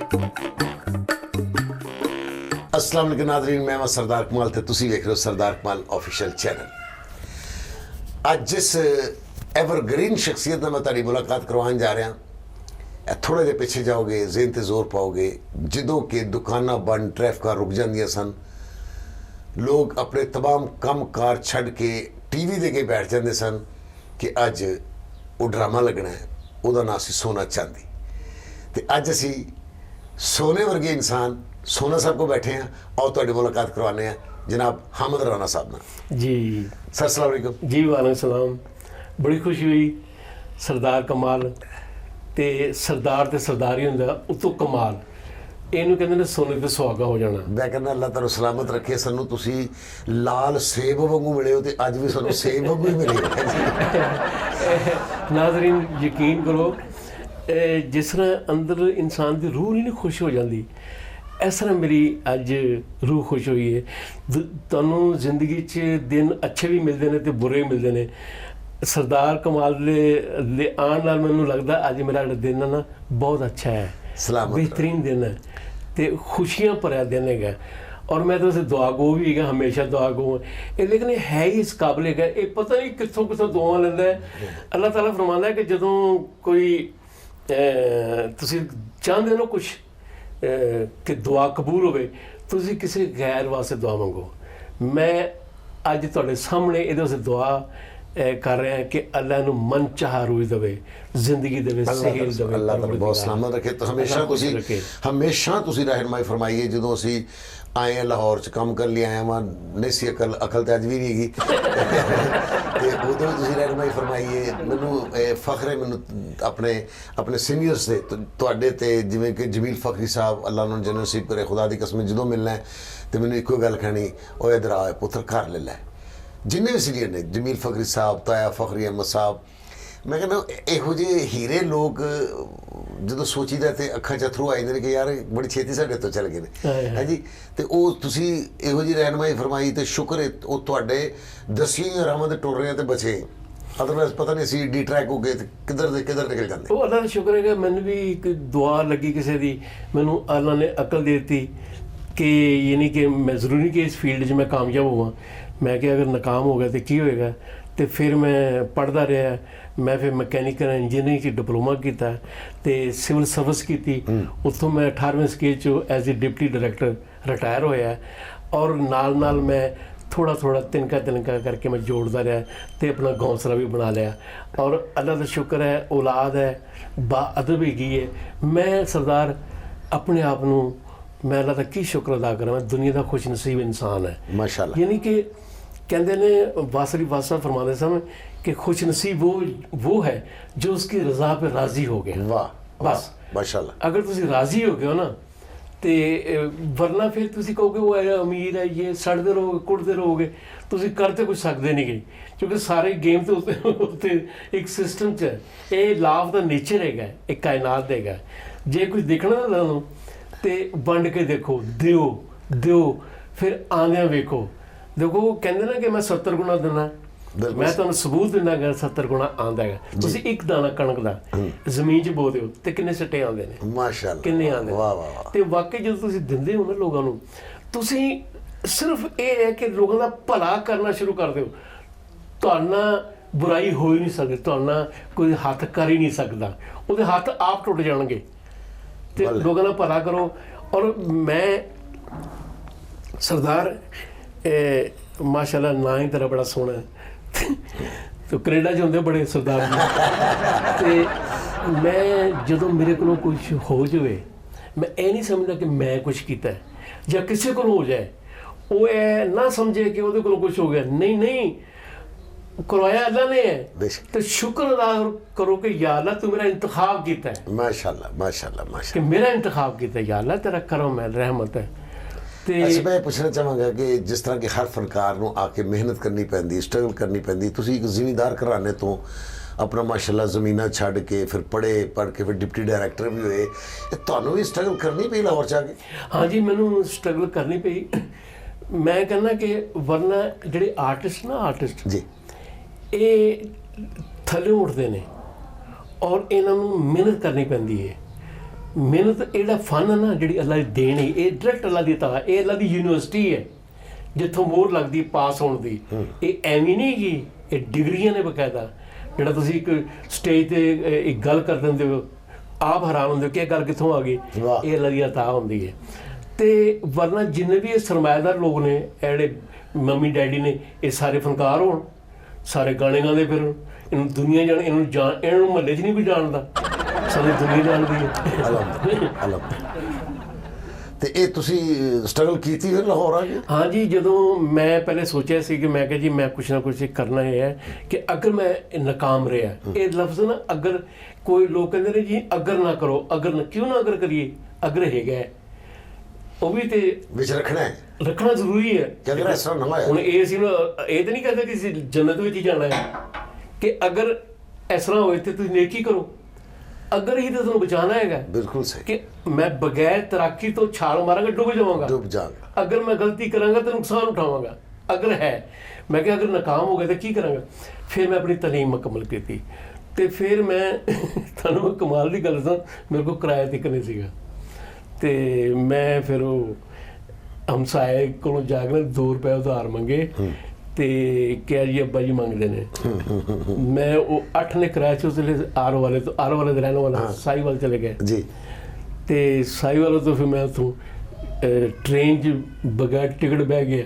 अस्सलाम वालेकुम नाज़रीन, मैं सरदार कमाल ते तुसी वेख रहे हो सरदार कमाल ऑफिशियल चैनल। अज जिस एवरग्रीन शख्सियत नाल मैं तुहाडी मुलाकात करवाने जा रहा, थोड़े जे पिछे जाओगे ज़हन ते जोर पाओगे। जदों कि दुकानां बंद, ट्रैफिकां रुक जांदियां सन, लोग अपने तमाम काम कार छड्ड के टीवी दे के बैठ जाते सन कि अज वो ड्रामा लगना है, उहदा नाम सी सोना चांदी। ते अज असी सोने वर्गे इंसान सोना साहब को बैठे हैं और तुहाडी मुलाकात करवाने हैं जनाब हामिद राणा साहब नाल। जी सर अस्सलाम वालेकुम। जी वालेकुम सलाम। बड़ी खुशी हुई सरदार कमाल ते सरदार ते सरदारी हुंदा उतों कमाल, ਇਹਨੂੰ ਕਹਿੰਦੇ ਨੇ ਸੋਨੇ ਤੇ ਸੁਹਾਗਾ ਹੋ ਜਾਣਾ। मैं कहना अल्लाह तुहानू सलामत रखे। सानू तुसी लाल सेब वांगू मिले हो ते अज भी सानू सेब वांगू ही मिले। नाज़रीन यकीन करो, जिस तरह अंदर इंसान की रूह नहीं खुश हो जाती, इस तरह मेरी अज रूह खुश हुई है। तुहानू जिंदगी च दिन अच्छे भी मिलते हैं तो बुरे भी मिलते हैं। सरदार कमाल दे आने नाल मैनूं लगदा अज मेरा दिन है ना बहुत अच्छा है, बेहतरीन दिन है तो खुशियां भरिया दिन है। और मैं तो दुआ गो भी है, हमेशा दुआ गो है, लेकिन है ही इस काबिल है। ये पता नहीं कितों कितों दुआ लैंदा है। अल्लाह ताला फरमांदा है कि जदों कोई तुसीं चाहते हो कुछ कि दुआ कबूल होवे, तुसीं किसी गैर वास्ते दुआ मंगो। मैं अज तुहाडे सामने इहदे वास्ते दुआ कर रहे हैं कि अल्लाह नूं मन चाह रूह देवे, जिंदगी देवे, सेहत देवे, अल्लाह ताला बहुत सलामत रखे। तो हमेशा तुसी रहनुमाई फरमाइए। जदों असी आए हैं लाहौर च काम कर लिया आया वहाँ नहीं सी अकल तो अज भी नहीं हैगी, तो उदों तुसी रहनुमाई फरमाइए। मैनू फख्र है मैनू अपने अपने सीनियर्स से तुहाडे ते, जिवें कि जमील फखरी साहब अल्लाह उन्होंने जन्नत नसीब करे। खुदा दी कसम जदों मिलना है तो मैनू इक्को गल कहनी, ओ इधर आ पुत्र घर ले लै। जिन्ने भी सीनियर ने, जमील फखरी साहब, ताया फखरी अहमद साहब, मैं कहना इहो जे हीरे लोग जो सोचीदा तो अखां च अथरू आ जांदे ने कि यार बड़ी छेती साडे तो चल गए ने, है जी। तो वो तुसी इहो जी रहनुमाई फरमाई तो शुक्र है वो तुहाडे दसियां राहां ते टुर रहे ते बचे, अदरवाइज पता नहीं सी डी ट्रैक हो गए किधर निकल जाते। वो अल्लाह का शुक्र है कि मैनूं भी एक दुआ लगी किसी दी, मैनूं अल्लाह ने अकल दे दी कि यानी कि मैं ज़रूरी कि इस फील्ड च मैं कामयाब होवां। मैं कि अगर नाकाम हो गया तो की होएगा। तो फिर मैं पढ़ता रहा, मैं फिर मैकेनिकल इंजीनियरिंग च डिप्लोमा किया तो सिविल सर्विस की। उत्थों मैं 18वें स्केल चो as a deputy director retire होया और नाल मैं थोड़ा थोड़ा तिनका करके मैं जोड़ता रहा तो अपना घौंसला भी बना लिया। और अल्लाह का शुक्र है औलाद है, बाअदब हैगी है। मैं सरदार अपने आप नूं मैं अल्लाह का की शुक्र अदा करा, मैं दुनिया का खुश नसीब इंसान है माशाअल्लाह। यानी कि कहते ने वासरी वासा फरमाते समय कि खुश नसीब वो है जो उसकी रजा पे राजी हो गया। वाह बस माशाअल्लाह। अगर तुम राजी हो गए हो ना तो वरना फिर तुम कहोगे वो अमीर है, ये सड़ते रहोगे, कुटते रहोगे, तुम करते कुछ सकते नहीं गई, क्योंकि सारे गेम तो उत्ते एक सिस्टम च ये लाभ का नेचर है, एक कायनात है। जे कुछ देखना ना तो वंड के देखो, दियो फिर आंदियां वेखो। देखो कहते ना कि मैं 70 गुणा दिना, मैं तुहानूं सबूत दिना कि 70 गुणा आंदा है। तुसीं एक दाना कणक दा जमीन च बो दिओ ते किन्ने सिट्टे आंदे ने माशाअल्लाह, किन्ने आंदे। वाह वाह। ते वाकई जदों तुसीं दिंदे हो ना लोकां नूं, तुसीं सिर्फ ये है कि लोगों दा भला करना शुरू कर दिओ, तुहाडे नाल बुराई हो ही नहीं सकदी, तुहाडे नाल कोई हत्थ कर ही नहीं सकदा, उहदे हत्थ आप टुट जाणगे। ते लोगों दा भला करो। और मैं सरदार माशाअल्लाह ना ही तेरा बड़ा सोहना है, तो कनेडा च होंदे बड़े सरदार तो मैं जदों मेरे को कुछ हो जाए, मैं ये नहीं समझदा कि मैं कुछ किया है या किसी को हो जाए, वो ना समझे कि वो कुछ हो गया। नहीं करवाया अल्लाह ने है तो शुक्र अदा करो कि या अल्लाह तू मेरा इंतखाब किया है। माशाअल्लाह माशाअल्लाह माशाअल्लाह कि मेरा इंतखाब किया, या अल्लाह तेरा करम है, रहमत है। अच्छा मैं पूछना चाहांगा कि जिस तरह के हर फनकार नूं आके मेहनत करनी पैंदी, स्ट्रगल करनी पैंदी, तुसीं एक जिमीदार घराने तो अपना माशाअल्लाह ज़मीनां छड्ड के फिर पढ़ के फिर डिप्टी डायरैक्टर भी होए, तुहानूं भी स्ट्रगल करनी पई लाहौर जाके? हाँ जी, मैनूं स्ट्रगल करनी पई। मैं कहना कि वरना जिहड़े आर्टिस्ट जी ये थल्ले उठते हैं और इन्हों मेहनत करनी पैंदी है। ਮਿਹਨਤ ਇਹਦਾ ਫਨ ਹੈ ਨਾ, ਜਿਹੜੀ ਅੱਲਾ ਦੀ ਦੇਣ ਹੈ, ਇਹ ਡਾਇਰੈਕਟ ਅੱਲਾ ਦੀ ਤਾ, ਇਹ ਅੱਲਾ ਦੀ ਯੂਨੀਵਰਸਿਟੀ ਹੈ ਜਿੱਥੋਂ ਮੋਹਰ ਲੱਗਦੀ ਪਾਸ ਹੋਣ ਦੀ। ਇਹ ਐਵੇਂ ਨਹੀਂ ਕਿ ਇਹ ਡਿਗਰੀਆਂ ਨੇ ਬਕਾਇਦਾ। ਜਿਹੜਾ ਤੁਸੀਂ ਇੱਕ ਸਟੇਜ ਤੇ ਇੱਕ ਗੱਲ ਕਰ ਦਿੰਦੇ ਹੋ, ਆਪ ਹੈਰਾਨ ਹੁੰਦੇ ਹੋ ਕਿ ਇਹ ਗੱਲ ਕਿੱਥੋਂ ਆ ਗਈ, ਇਹ ਅੱਲਾ ਦੀ ਅਤਾ ਹੁੰਦੀ ਹੈ। ਤੇ ਵਰਨਾ ਜਿੰਨੇ ਵੀ ਇਹ ਸਰਮਾਏਦਾਰ ਲੋਕ ਨੇ, ਇਹ ਜਿਹੜੇ ਮੰਮੀ ਡੈਡੀ ਨੇ, ਇਹ ਸਾਰੇ ਫਨਕਾਰ ਹੋਣ, ਸਾਰੇ ਗਾਣੇ ਗਾਉਂਦੇ ਫਿਰਨ, ਇਹਨੂੰ ਦੁਨੀਆ ਜਾਣ, ਇਹਨੂੰ ਮਹੱਲੇ 'ਚ ਨਹੀਂ ਕੋਈ ਜਾਣਦਾ, ਸਾਰੀ ਦੁਨੀਆ ਜਾਣਦੀ ਹੈ। ਤੇ ਇਹ ਤੁਸੀਂ ਸਟਰਗਲ ਕੀਤੀ ਫਿਰ ਲਾਹੌਰ ਆ ਕੇ? ਹਾਂ ਜੀ, ਜਦੋਂ ਮੈਂ ਪਹਿਲੇ ਸੋਚਿਆ ਸੀ ਕਿ ਮੈਂ ਕਿਹਾ ਜੀ ਮੈਂ ਕੁਛ ਨਾ ਕੁਛ ਕਰਨਾ ਹੈ ਕਿ ਅਗਰ ਮੈਂ ਨਾਕਾਮ ਰਿਹਾ, ਇਹ ਲਫ਼ਜ਼ ਨਾ ਅਗਰ, ਕੋਈ ਲੋਕ ਕਹਿੰਦੇ ਨੇ ਜੀ ਅਗਰ ਨਾ ਕਰੋ, ਅਗਰ ਨਾ, ਕਿਉਂ ਨਾ ਅਗਰ ਕਰੀਏ, ਅਗਰ ਹੈਗਾ ਉਹ ਵੀ ਤੇ ਵਿੱਚ ਰੱਖਣਾ ਜ਼ਰੂਰੀ ਹੈ। ਕਹਿੰਦੇ ਇਸ ਤਰ੍ਹਾਂ ਨਾ ਹੋਇਆ ਹੁਣ ਇਹ ਸੀ ਨਾ, ਇਹ ਤਾਂ ਨਹੀਂ ਕਹਿੰਦਾ ਕਿ ਅਸੀਂ ਜੰਨਤ ਵਿੱਚ ਹੀ ਜਾਣਾ ਹੈ, ਕਿ ਅਗਰ ਇਸ ਤਰ੍ਹਾਂ ਹੋਏ ਤੇ ਤੁਸੀਂ ਨੇਕੀ ਕਰੋ, ਅਗਰ ਹੀ ਤਾਂ ਤੁਹਾਨੂੰ ਬਚਾਉਣਾ ਹੈਗਾ। ਬਿਲਕੁਲ ਸਹੀ। ਕਿ ਮੈਂ ਬਗੈਰ ਤੈਰਾਕੀ ਤੋਂ ਛਾਲ ਮਾਰਾਂਗਾ, ਡੁੱਬ ਜਾਵਾਂਗਾ। ਅਗਰ ਮੈਂ ਗਲਤੀ ਕਰਾਂਗਾ ਤਾਂ ਨੁਕਸਾਨ ਉਠਾਵਾਂਗਾ। ਅਗਰ ਹੈ, ਮੈਂ ਕਿਹਾ ਅਗਰ ਨਾਕਾਮ ਹੋ ਗਿਆ ਤਾਂ ਕੀ ਕਰਾਂਗਾ। ਫਿਰ ਮੈਂ ਆਪਣੀ ਤਾਲੀਮ ਮੁਕੰਮਲ ਕੀਤੀ ਤੇ ਫਿਰ ਮੈਂ ਤੁਹਾਨੂੰ ਕਮਾਲ ਦੀ ਗੱਲ ਦੱਸਾਂ, ਮੇਰੇ ਕੋਲ ਕਿਰਾਇਆ ਤੱਕ ਨਹੀਂ ਸੀਗਾ। ਤੇ ਮੈਂ ਫਿਰ ਉਹ ਹਮਸਾਏ ਕੋਲੋਂ ਜਾ ਕੇ 2 ਰੁਪਏ ਉਧਾਰ ਮੰਗੇ ਤੇ ਕਿਹਾ ਜੀ ਅੱਬਾ ਜੀ ਮੰਗਦੇ ਨੇ। ਮੈਂ ਉਹ 8 ਨੇ ਕਿਰਾਇਆ 'ਚ ਉਸ ਵੇਲੇ ਆਰ ਵਾਲੇ ਦੇ ਰਹਿਣ ਵਾਲਾ ਸਾਹੀਵਾਲ ਚਲੇ ਗਏ ਜੀ। ਤੇ ਸਾਹੀਵਾਲ ਤੋਂ ਫਿਰ ਮੈਂ ਉੱਥੋਂ ਟ੍ਰੇਨ 'ਚ ਬਗੈਰ ਟਿਕਟ ਬਹਿ ਗਿਆ।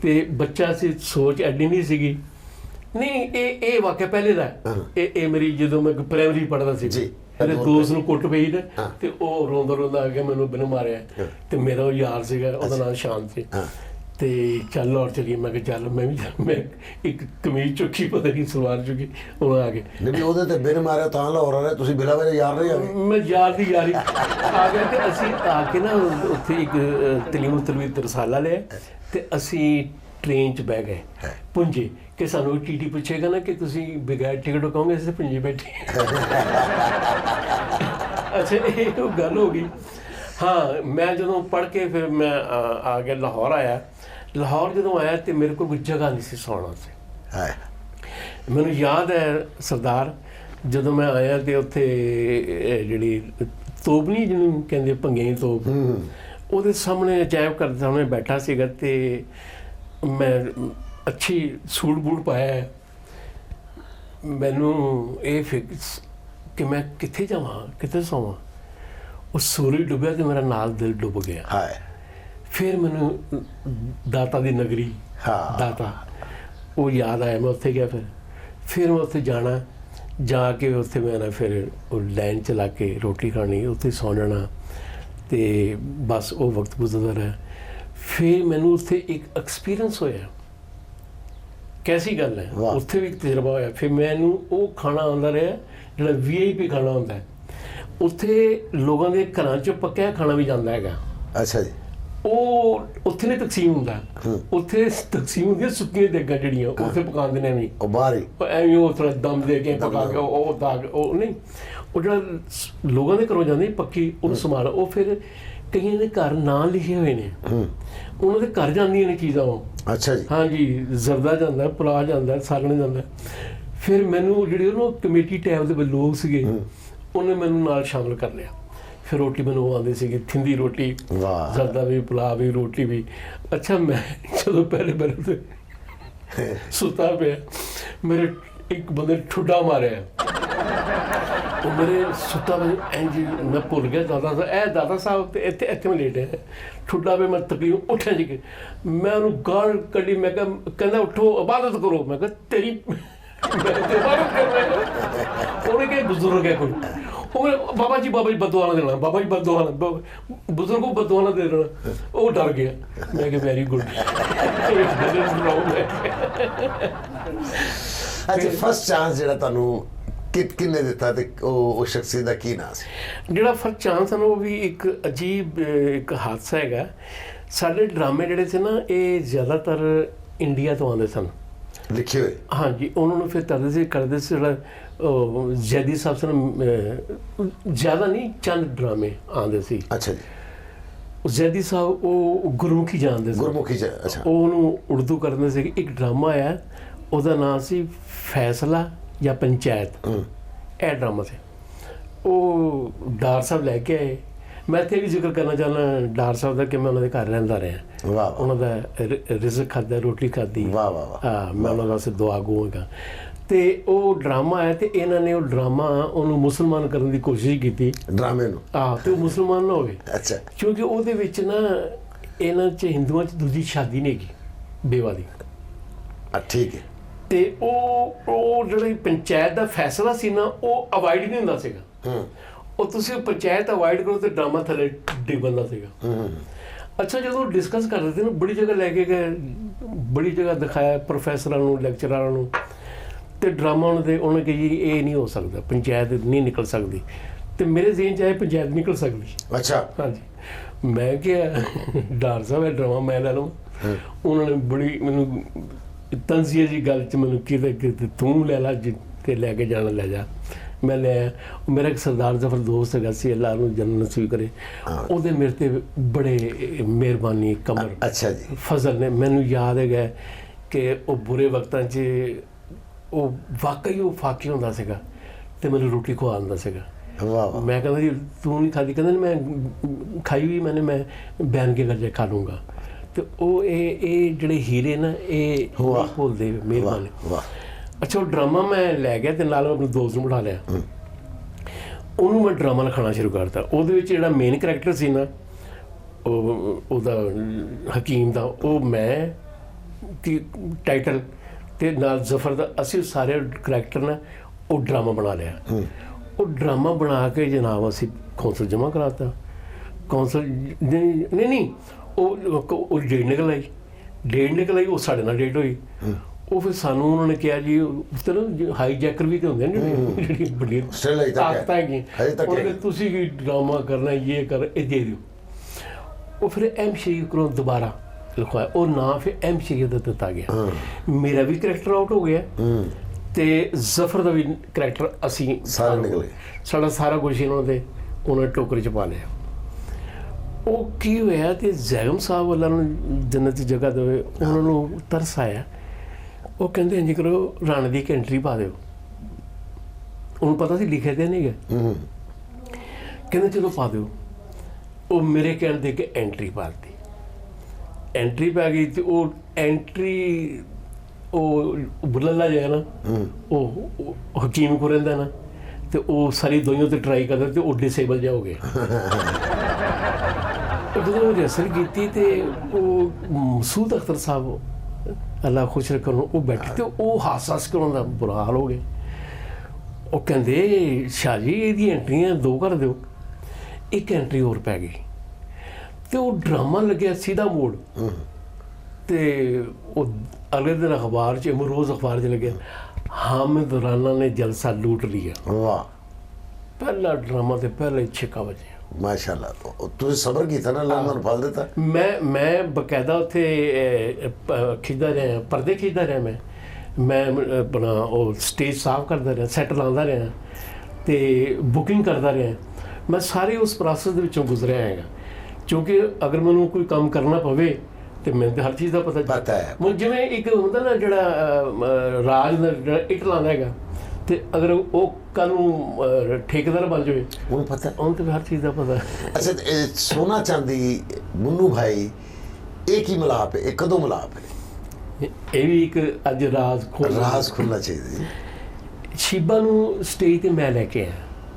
ਤੇ ਬੱਚਾ ਸੀ, ਸੋਚ ਐਡੀ ਨਹੀਂ ਸੀਗੀ। ਨਹੀਂ, ਇਹ ਵਾਕਿਆ ਪਹਿਲੇ ਦਾ। ਇਹ ਮੇਰੀ ਜਦੋਂ ਮੈਂ ਪ੍ਰਾਇਮਰੀ ਪੜ੍ਹਦਾ ਸੀ, ਮੇਰੇ ਦੋਸਤ ਨੂੰ ਕੁੱਟ ਪਈ ਨਾ, ਤੇ ਉਹ ਰੋਂਦਾ ਆ ਗਿਆ, ਮੈਨੂੰ ਬਿਨ ਮਾਰਿਆ। ਤੇ ਮੇਰਾ ਉਹ ਯਾਰ ਸੀਗਾ, ਉਹਦਾ ਨਾਮ ਸ਼ਾਂਤ ਸੀ। ਤੇ ਚੱਲ ਲਾਹੌਰ ਚਲੀਏ। ਮੈਂ ਕਿਹਾ ਚੱਲ, ਮੈਂ ਇੱਕ ਕਮੀਜ਼ ਚੁੱਕੀ, ਪਤਾ ਨਹੀਂ ਸਲਵਾਰ ਚੁੱਕੀ, ਉਹ ਆ ਗਏ। ਨਹੀਂ, ਉਹਦੇ ਤੇ ਬਿਨ ਮਾਰਿਆ ਤਾਂ ਲਾਹੌਰ ਆ ਰਿਹਾ, ਤੁਸੀਂ ਬਿਲਾ ਵਜ੍ਹਾ ਯਾਰ ਨਹੀਂ ਆ ਗਏ? ਮੈਂ ਯਾਰ ਦੀ ਯਾਰੀ ਆ ਗਿਆ। ਤੇ ਅਸੀਂ ਆ ਕੇ ਨਾ ਉੱਥੇ ਇੱਕ ਤਲੀਮ ਰਸਾਲਾ ਲਿਆ ਤੇ ਅਸੀਂ ਟ੍ਰੇਨ 'ਚ ਬਹਿ ਗਏ ਪੁੰਜੇ, ਕਿ ਸਾਨੂੰ ਟੀਟੀ ਪੁੱਛੇਗਾ ਨਾ ਕਿ ਤੁਸੀਂ ਬਗੈਰ ਟਿਕਟ ਕਹੋਗੇ ਅਸੀਂ ਪੁੰਜੇ ਬੈਠੇ। ਅੱਛਾ, ਇਹ ਉਹ ਗੱਲ ਹੋ ਗਈ। ਹਾਂ, ਮੈਂ ਜਦੋਂ ਪੜ੍ਹ ਕੇ ਫਿਰ ਮੈਂ ਆ ਗਿਆ, ਲਾਹੌਰ ਆਇਆ। ਲਾਹੌਰ ਜਦੋਂ ਆਇਆ ਤੇ ਮੇਰੇ ਕੋਲ ਕੋਈ ਜਗ੍ਹਾ ਨਹੀਂ ਸੀ ਸੌਣ ਵਾਸਤੇ। ਮੈਨੂੰ ਯਾਦ ਹੈ ਸਰਦਾਰ, ਜਦੋਂ ਮੈਂ ਆਇਆ ਤੇ ਉੱਥੇ ਜਿਹੜੀ ਤੋਪ ਨਹੀਂ, ਜਿਹਨੂੰ ਕਹਿੰਦੇ ਭੰਗੇ ਦੀ ਤੋਪ, ਉਹਦੇ ਸਾਹਮਣੇ ਅਜਾਇਬ ਘਰ ਦੇ ਸਾਹਮਣੇ ਬੈਠਾ ਸੀਗਾ। ਤੇ ਮੈਂ ਅੱਛੀ ਸੂਟ ਬੂਟ ਪਾਇਆ। ਮੈਨੂੰ ਇਹ ਫਿਕਰ ਕਿ ਮੈਂ ਕਿੱਥੇ ਜਾਵਾਂ, ਕਿੱਥੇ ਸੌਵਾਂ। ਉਹ ਸੂਰਜ ਡੁੱਬਿਆ ਤੇ ਮੇਰਾ ਨਾਲ ਦਿਲ ਡੁੱਬ ਗਿਆ। ਫਿਰ ਮੈਨੂੰ ਦਾਤਾ ਦੀ ਨਗਰੀ, ਦਾਤਾ, ਉਹ ਯਾਦ ਆਇਆ। ਮੈਂ ਉੱਥੇ ਗਿਆ। ਫਿਰ ਮੈਂ ਉੱਥੇ ਜਾਣਾ, ਜਾ ਕੇ ਉੱਥੇ ਮੈਂ ਨਾ ਫਿਰ ਉਹ ਲਾਈਨ 'ਚ ਲਾ ਕੇ ਰੋਟੀ ਖਾਣੀ, ਉੱਥੇ ਸੌਂ ਜਾਣਾ। ਤੇ ਬਸ ਉਹ ਵਕਤ ਗੁਜ਼ਰਦਾ ਰਿਹਾ। ਫਿਰ ਮੈਨੂੰ ਉੱਥੇ ਇੱਕ ਐਕਸਪੀਰੀਅੰਸ ਹੋਇਆ। ਕੈਸੀ ਗੱਲ ਹੈ, ਉੱਥੇ ਵੀ ਇੱਕ ਤਜਰਬਾ ਹੋਇਆ। ਫਿਰ ਮੈਨੂੰ ਉਹ ਖਾਣਾ ਆਉਂਦਾ ਰਿਹਾ ਜਿਹੜਾ VIP ਖਾਣਾ ਹੁੰਦਾ ਹੈ। ਉੱਥੇ ਲੋਕਾਂ ਦੇ ਘਰਾਂ 'ਚ ਪੱਕਿਆ ਖਾਣਾ ਵੀ ਜਾਂਦਾ ਹੈਗਾ। ਅੱਛਾ ਜੀ। ਉਹ ਉੱਥੇ ਨਹੀਂ ਤਕਸੀਮ ਹੁੰਦਾ, ਉੱਥੇ ਤਕਸੀਮ ਹੁੰਦੀਆਂ ਸੁੱਕੀਆਂ ਦੇਗਾਂ ਜਿਹੜੀਆਂ ਉੱਥੇ ਪਕਾਉਂਦੇ ਨੇ। ਨਹੀਂ, ਉਹ ਬਾਹਰ ਹੀ ਐਵੇਂ ਉਹ ਥੋੜਾ ਦਮ ਦੇ ਕੇ ਪਕਾ ਕੇ ਉਹ ਦਾਗ, ਉਹ ਨਹੀਂ, ਉਹ ਜਿਹੜਾ ਲੋਕਾਂ ਦੇ ਘਰੋਂ ਜਾਂਦੀ ਪੱਕੀ, ਉਹਨੂੰ ਸੰਭਾਲ। ਉਹ ਫਿਰ ਕਈਆਂ ਦੇ ਘਰ ਨਾਂ ਲਿਖੇ ਹੋਏ ਨੇ, ਉਹਨਾਂ ਦੇ ਘਰ ਜਾਂਦੀਆਂ ਨੇ ਚੀਜ਼ਾਂ ਉਹ। ਅੱਛਾ ਜੀ। ਹਾਂਜੀ, ਜ਼ਰਦਾ ਜਾਂਦਾ, ਪੁਲਾਅ ਜਾਂਦਾ, ਸਾਲਣ ਜਾਂਦਾ। ਫਿਰ ਮੈਨੂੰ ਜਿਹੜੀ ਉਹਨੂੰ ਕਮੇਟੀ ਟਾਈਪ ਦੇ ਲੋਕ ਸੀਗੇ, ਉਹਨੇ ਮੈਨੂੰ ਨਾਲ ਸ਼ਾਮਲ ਕਰ ਲਿਆ। ਫਿਰ ਰੋਟੀ ਮੈਨੂੰ ਉਹ ਆਉਂਦੀ ਸੀਗੀ, ਥਿੰਦੀ ਰੋਟੀ, ਜ਼ਰਦਾ ਵੀ, ਪੁਲਾਅ ਵੀ, ਰੋਟੀ ਵੀ। ਅੱਛਾ, ਮੈਂ ਜਦੋਂ ਪਹਿਲੇ ਸੁੱਤਾ ਪਿਆ, ਮੇਰੇ ਇੱਕ ਬੰਦੇ ਠੁੱਡਾ ਮਾਰਿਆ। ਉਹ ਮੇਰੇ ਸੁੱਤਾ ਪਿਆ ਇੰਝ, ਮੈਂ ਭੁੱਲ ਗਿਆ ਦਾਦਾ ਸਾਹਿਬ, ਇਹ ਦਾਦਾ ਸਾਹਿਬ ਤੇ ਇੱਥੇ ਮੈਂ ਲੇਟ ਹੈ। ਠੁੱਡਾ ਪਿਆ, ਮੈਂ ਤਕਰੀਬਨ ਉੱਠਿਆ ਜੀ। ਮੈਂ ਉਹਨੂੰ ਗਾਲ ਕੱਢੀ। ਮੈਂ ਕਿਹਾ, ਕਹਿੰਦਾ ਉੱਠੋ ਇਬਾਦਤ ਕਰੋ। ਮੈਂ ਕਿਹਾ ਤੇਰੀ ਇਬਾਦਤ ਕਰ ਰਿਹਾ। ਉਹਨੇ ਕਿਹਾ ਬਜ਼ੁਰਗ ਹੈ ਕੋਈ, ਉਹ ਬਾਬਾ ਜੀ ਬਦਦੁਆ ਨਾ ਦੇਣਾ, ਬਾਬਾ ਜੀ ਬਦਦੁਆ ਨਾ, ਬਜ਼ੁਰਗ ਨੂੰ ਬਦਦੁਆ ਨਾ ਦੇ ਦੇਣਾ। ਉਹ ਡਰ ਗਿਆ। ਮੈਂ ਕਿਹਾ ਵੈਰੀ ਗੁੱਡ। ਅੱਛਾ, ਫਸਟ ਚਾਂਸ ਜਿਹੜਾ ਤੁਹਾਨੂੰ ਕਿੰਨੇ ਦਿੱਤਾ ਤੇ ਉਹ ਸ਼ਖਸੀਅਤ ਦਾ ਕੀ ਨਾਂ ਸੀ? ਜਿਹੜਾ ਫਸਟ ਚਾਂਸ ਹੈ ਨਾ, ਉਹ ਵੀ ਇੱਕ ਅਜੀਬ ਇੱਕ ਹਾਦਸਾ ਹੈਗਾ। ਸਾਡੇ ਡਰਾਮੇ ਜਿਹੜੇ ਸੀ ਨਾ, ਇਹ ਜ਼ਿਆਦਾਤਰ ਇੰਡੀਆ ਤੋਂ ਆਉਂਦੇ ਸਨ, ਲਿਖੇ ਹੋਏ। ਹਾਂਜੀ, ਉਹਨਾਂ ਨੂੰ ਫਿਰ ਕਰਦੇ ਸੀ ਜਿਹੜਾ ਜ਼ੈਦੀ ਸਾਹਿਬ ਸਨ। ਜ਼ਿਆਦਾ ਨਹੀਂ, ਚੰਦ ਡਰਾਮੇ ਆਉਂਦੇ ਸੀ। ਅੱਛਾ ਜੀ। ਜ਼ੈਦੀ ਸਾਹਿਬ ਉਹ ਗੁਰਮੁਖੀ ਜਾਣਦੇ ਸੀ। ਗੁਰਮੁਖੀ, ਅੱਛਾ। ਉਹਨੂੰ ਉਰਦੂ ਕਰਦੇ ਸੀ। ਇੱਕ ਡਰਾਮਾ ਆਇਆ, ਉਹਦਾ ਨਾਂ ਸੀ ਫੈਸਲਾ ਜਾਂ ਪੰਚਾਇਤ। ਇਹ ਡਰਾਮਾ ਸੀ। ਉਹ ਡਾਰ ਸਾਹਿਬ ਲੈ ਕੇ ਆਏ ਮੈਂ ਇੱਥੇ ਵੀ ਜ਼ਿਕਰ ਕਰਨਾ ਚਾਹੁੰਦਾ ਡਾਰ ਸਾਹਿਬ ਦਾ ਕਿ ਮੈਂ ਉਹਨਾਂ ਦੇ ਘਰ ਰਹਿੰਦਾ ਰਿਹਾ, ਵਾਹ ਉਹਨਾਂ ਦਾ ਰਿਜ਼ਕ ਖਾਧਾ, ਰੋਟੀ ਖਾਧੀ। ਵਾਹ ਵਾਹ ਵਾਹ। ਹਾਂ, ਮੈਂ ਉਹਨਾਂ ਵਾਸਤੇ ਦੁਆ ਗੋ ਹੈਗਾ। ਤੇ ਉਹ ਡਰਾਮਾ ਹੈ ਤੇ ਇਹਨਾਂ ਨੇ ਉਹ ਡਰਾਮਾ ਉਹਨੂੰ ਮੁਸਲਮਾਨ ਕਰਨ ਦੀ ਕੋਸ਼ਿਸ਼ ਕੀਤੀ, ਡਰਾਮੇ ਨੂੰ। ਤੇ ਉਹ ਮੁਸਲਮਾਨ ਨਾ ਹੋਵੇ, ਅੱਛਾ। ਕਿਉਂਕਿ ਉਹਦੇ ਵਿੱਚ ਨਾ ਇਹਨਾਂ 'ਚ ਹਿੰਦੂਆਂ 'ਚ ਦੂਜੀ ਸ਼ਾਦੀ ਨਹੀਂ ਹੈਗੀ ਬੇਵਾ ਦੀ। ਠੀਕ ਹੈ। ਤੇ ਉਹ ਜਿਹੜੀ ਪੰਚਾਇਤ ਦਾ ਫੈਸਲਾ ਸੀ ਨਾ ਉਹ ਅਵਾਇਡ ਨਹੀਂ ਹੁੰਦਾ ਸੀਗਾ। ਉਹ ਤੁਸੀਂ ਪੰਚਾਇਤ ਅਵਾਇਡ ਕਰੋ ਤੇ ਡਰਾਮਾ ਥੱਲੇ ਡਿੱਗ ਪੈਂਦਾ ਸੀਗਾ। ਅੱਛਾ, ਜਦੋਂ ਡਿਸਕਸ ਕਰਦੇ ਸੀ ਨਾ ਬੜੀ ਜਗ੍ਹਾ ਲੈ ਕੇ ਗਏ, ਬੜੀ ਜਗ੍ਹਾ ਦਿਖਾਇਆ ਪ੍ਰੋਫੈਸਰਾਂ ਨੂੰ, ਲੈਕਚਰਾਰਾਂ ਨੂੰ, ਤੇ ਡਰਾਮਾ ਉਹਨੇ ਕਿ ਜੀ ਇਹ ਨਹੀਂ ਹੋ ਸਕਦਾ, ਪੰਚਾਇਤ ਨਹੀਂ ਨਿਕਲ ਸਕਦੀ। ਤੇ ਮੇਰੇ ਜ਼ਿਹਨ 'ਚ ਆਇਆ ਪੰਚਾਇਤ ਨਿਕਲ ਸਕਦੀ। ਅੱਛਾ। ਹਾਂਜੀ, ਮੈਂ ਕਿਹਾ ਡਾਰ ਸਾਹਿਬ ਇਹ ਡਰਾਮਾ ਮੈਂ ਲੈ ਲਵਾਂ। ਉਹਨਾਂ ਨੇ ਬੜੀ ਮੈਨੂੰ ਤੰਜ਼ੀਆ ਜੀ ਗੱਲ 'ਚ ਮੈਨੂੰ ਕਿਤੇ ਤੂੰ ਲੈ ਲਾ ਤੇ ਲੈ ਕੇ ਜਾਣਾ ਲੈ ਜਾ। ਮੈਂ ਲਿਆ। ਮੇਰਾ ਇੱਕ ਸਰਦਾਰ ਜ਼ਫਰ ਦੋਸਤ ਹੈਗਾ ਸੀ, ਅੱਲਾ ਨੂੰ ਜੰਨਤ ਨਸੀਬ ਕਰੇ, ਉਹਦੇ ਮੇਰੇ ਤੇ ਬੜੇ ਮਿਹਰਬਾਨੀ ਕਮਰ ਅੱਛਾ ਜੀ ਫਜ਼ਲ ਨੇ। ਮੈਨੂੰ ਯਾਦ ਹੈਗਾ ਕਿ ਉਹ ਬੁਰੇ ਵਕਤਾਂ 'ਚ ਉਹ ਵਾਕਈ ਉਹ ਫਾਕੀ ਹੁੰਦਾ ਸੀਗਾ ਤੇ ਮੈਨੂੰ ਰੋਟੀ ਖਵਾ ਦਿੰਦਾ ਸੀਗਾ। ਵਾਹ। ਮੈਂ ਕਹਿੰਦਾ ਜੀ ਤੂੰ ਨਹੀਂ ਖਾਦੀ? ਕਹਿੰਦਾ ਮੈਂ ਖਾਈ ਵੀ ਮੈਂ ਬੈਨ ਕੇ ਕਰ ਖਾ ਲੂੰਗਾ। ਤੇ ਉਹ ਇਹ ਜਿਹੜੇ ਹੀਰੇ ਨਾ ਇਹ ਭੁੱਲਦੇ ਮਿਹਰਬਾਨੀ। ਅੱਛਾ, ਉਹ ਡਰਾਮਾ ਮੈਂ ਲੈ ਗਿਆ ਤੇ ਨਾਲ ਆਪਣੇ ਦੋਸਤ ਨੂੰ ਬਿਠਾ ਲਿਆ, ਉਹਨੂੰ ਮੈਂ ਡਰਾਮਾ ਲਿਖਾਉਣਾ ਸ਼ੁਰੂ ਕਰਤਾ। ਉਹਦੇ ਵਿੱਚ ਜਿਹੜਾ ਮੇਨ ਕਰੈਕਟਰ ਸੀ ਨਾ ਉਹਦਾ ਹਕੀਮ ਦਾ, ਉਹ ਮੈਂ ਟਾਈਟਲ ਤੇ ਨਾਲ ਜ਼ਫਰ ਦਾ, ਅਸੀਂ ਸਾਰੇ ਕਰੈਕਟਰ ਨਾ ਉਹ ਡਰਾਮਾ ਬਣਾ ਲਿਆ। ਉਹ ਡਰਾਮਾ ਬਣਾ ਕੇ ਜਨਾਬ ਅਸੀਂ ਕੌਂਸਲ ਜਮ੍ਹਾਂ ਕਰਾਤਾ। ਕੌਂਸਲ ਨਹੀਂ ਉਹ ਡੇਟ ਨਿਕਲ ਆਈ, ਉਹ ਸਾਡੇ ਨਾਲ ਡੇਟ ਹੋਈ। ਉਹ ਫਿਰ ਸਾਨੂੰ ਉਹਨਾਂ ਨੇ ਕਿਹਾ ਜੀ ਉੱਤੇ ਨਾ ਹਾਈ ਜੈਕਰ ਵੀ ਤੇ ਹੁੰਦੇ ਨੇ ਜਿਹੜੀ ਵੱਡੀਆਂ ਤਾਕਤਾਂ ਹੈਗੀਆਂ, ਤੁਸੀਂ ਕੀ ਡਰਾਮਾ ਕਰਨਾ, ਇਹ ਕਰ, ਇਹ ਦੇ ਦਿਓ। ਉਹ ਫਿਰ ਐਮ ਸ਼ਰੀਫ ਕੋਲੋਂ ਦੁਬਾਰਾ ਲਿਖਵਾਇਆ, ਉਹ ਨਾਂ ਫਿਰ ਐਮ ਸ਼ਰੀਫ ਦਾ ਦਿੱਤਾ ਗਿਆ। ਮੇਰਾ ਵੀ ਕਰੈਕਟਰ ਆਊਟ ਹੋ ਗਿਆ ਤੇ ਜ਼ਫਰ ਦਾ ਵੀ ਕਰੈਕਟਰ ਅਸੀਂ ਸਾਰਾ ਨਿਕਲ ਗਿਆ। ਸਾਡਾ ਸਾਰਾ ਕੁਝ ਉਹਨਾਂ ਟੋਕਰੇ 'ਚ ਪਾ ਲਿਆ। ਉਹ ਕੀ ਹੋਇਆ ਤੇ ਜ਼ੈਗਮ ਸਾਹਿਬ ਵਾਲਾ ਨੂੰ ਜੰਨਤ ਦੀ ਜਗ੍ਹਾ ਦੇਵੇ, ਉਹਨਾਂ ਨੂੰ ਤਰਸ ਆਇਆ। ਉਹ ਕਹਿੰਦੇ ਇੰਝ ਕਰੋ, ਰਾਣੇ ਦੀ ਇੱਕ ਐਂਟਰੀ ਪਾ ਦਿਓ। ਉਹਨੂੰ ਪਤਾ ਸੀ ਲਿਖੇ ਤੇ ਨਹੀਂ ਗਏ, ਕਹਿੰਦੇ ਚਲੋ ਪਾ ਦਿਓ। ਉਹ ਮੇਰੇ ਕਹਿਣ ਦੇ ਕੇ ਐਂਟਰੀ ਪਾ ਦਿੱਤੀ। ਐਂਟਰੀ ਪੈ ਗਈ ਤੇ ਉਹ ਐਂਟਰੀ ਉਹ ਬੁੱਲ੍ਹਾ ਜਿਹਾ ਨਾ ਉਹ ਹਕੀਮ ਕੋਲ ਰਹਿੰਦਾ ਨਾ, ਤੇ ਉਹ ਸਾਰੀ ਦੁਨੀਆ ਤੇ ਟਰਾਈ ਕਰਦਾ ਤੇ ਉਹ ਡਿਸੇਬਲ ਜਿਹਾ ਹੋ ਗਿਆ। ਜਦੋਂ ਉਹ ਰਿਹਰਸਲ ਕੀਤੀ ਤੇ ਉਹ ਮਸੂਦ ਅਖਤਰ ਸਾਹਿਬ ਅੱਲਾ ਖੁਸ਼ ਰੱਖਣ ਉਹ ਬੈਠੇ ਤੇ ਉਹ ਹਾਸ ਕਰਾਉਣ ਦਾ ਬੁਰਾ ਹਾਲ ਹੋ ਗਿਆ। ਉਹ ਕਹਿੰਦੇ ਸ਼ਾਹ ਜੀ ਇਹਦੀਆਂ ਐਂਟਰੀਆਂ 2 ਕਰ ਦਿਓ। ਇੱਕ ਐਂਟਰੀ ਹੋਰ ਪੈ ਗਈ ਤੇ ਉਹ ਡਰਾਮਾ ਲੱਗਿਆ ਸਿੱਧਾ ਮੋੜ। ਤੇ ਉਹ ਅਗਲੇ ਦਿਨ ਅਖਬਾਰ 'ਚ ਰੋਜ਼ ਅਖਬਾਰ 'ਚ ਲੱਗਿਆ, ਹਾਮਿਦ ਰਾਣਾ ਨੇ ਜਲਸਾ ਲੂਟ ਲਿਆ। ਵਾਹ। ਪਹਿਲਾ ਡਰਾਮਾ ਤੇ ਪਹਿਲੇ ਛਿੱਕਾ ਵੱਜਿਆ। ਮਾਸ਼ਾਅੱਲਾ। ਤੁਸੀਂ ਸਬਰ ਕੀਤਾ ਨਾ, ਅੱਲਾ ਨੂੰ ਫਲ ਦਿੱਤਾ। ਮੈਂ ਬਕਾਇਦਾ ਉੱਥੇ ਖਿੱਚਦਾ ਰਿਹਾ, ਪਰਦੇ ਖਿੱਚਦਾ ਰਿਹਾ। ਮੈਂ ਆਪਣਾ ਉਹ ਸਟੇਜ ਸਾਫ਼ ਕਰਦਾ ਰਿਹਾ, ਸੈੱਟ ਲਾਉਂਦਾ ਰਿਹਾ ਤੇ ਬੁਕਿੰਗ ਕਰਦਾ ਰਿਹਾ। ਮੈਂ ਸਾਰੇ ਉਸ ਪ੍ਰੋਸੈਸ ਦੇ ਵਿੱਚੋਂ ਗੁਜ਼ਰਿਆ ਹੈਗਾ, ਕਿਉਂਕਿ ਅਗਰ ਮੈਨੂੰ ਕੋਈ ਕੰਮ ਕਰਨਾ ਪਵੇ ਤੇ ਮੈਨੂੰ ਤਾਂ ਹਰ ਚੀਜ਼ ਦਾ ਪਤਾ ਹੈ। ਜਿਵੇਂ ਇੱਕ ਹੁੰਦਾ ਨਾ ਜਿਹੜਾ ਰਾਜ ਦਾ ਜਿਹੜਾ ਇੱਟ ਲਾਉਂਦਾ ਹੈਗਾ, ਤੇ ਅਗਰ ਉਹ ਕੱਲ ਨੂੰ ਠੇਕੇਦਾਰ ਬਣ ਜਾਵੇ ਉਹਨੂੰ ਪਤਾ, ਉਹਨੂੰ ਤਾਂ ਹਰ ਚੀਜ਼ ਦਾ ਪਤਾ। ਅੱਛਾ, ਸੋਨਾ ਚਾਂਦੀ ਮੁੰਨੂ ਭਾਈ ਇਹ ਕੀ ਮਿਲਾਪ ਹੈ, ਇਹ ਕਦੋਂ ਮਿਲਾਪ ਹੈ? ਇਹ ਵੀ ਇੱਕ ਅੱਜ ਰਾਜ਼ ਖੁੱਲ੍ਹਣਾ ਚਾਹੀਦਾ ਜੀ। ਸ਼ਿਬਾ ਨੂੰ ਸਟੇਜ ਤੇ ਮੈਂ ਲੈ ਕੇ ਆਇਆ।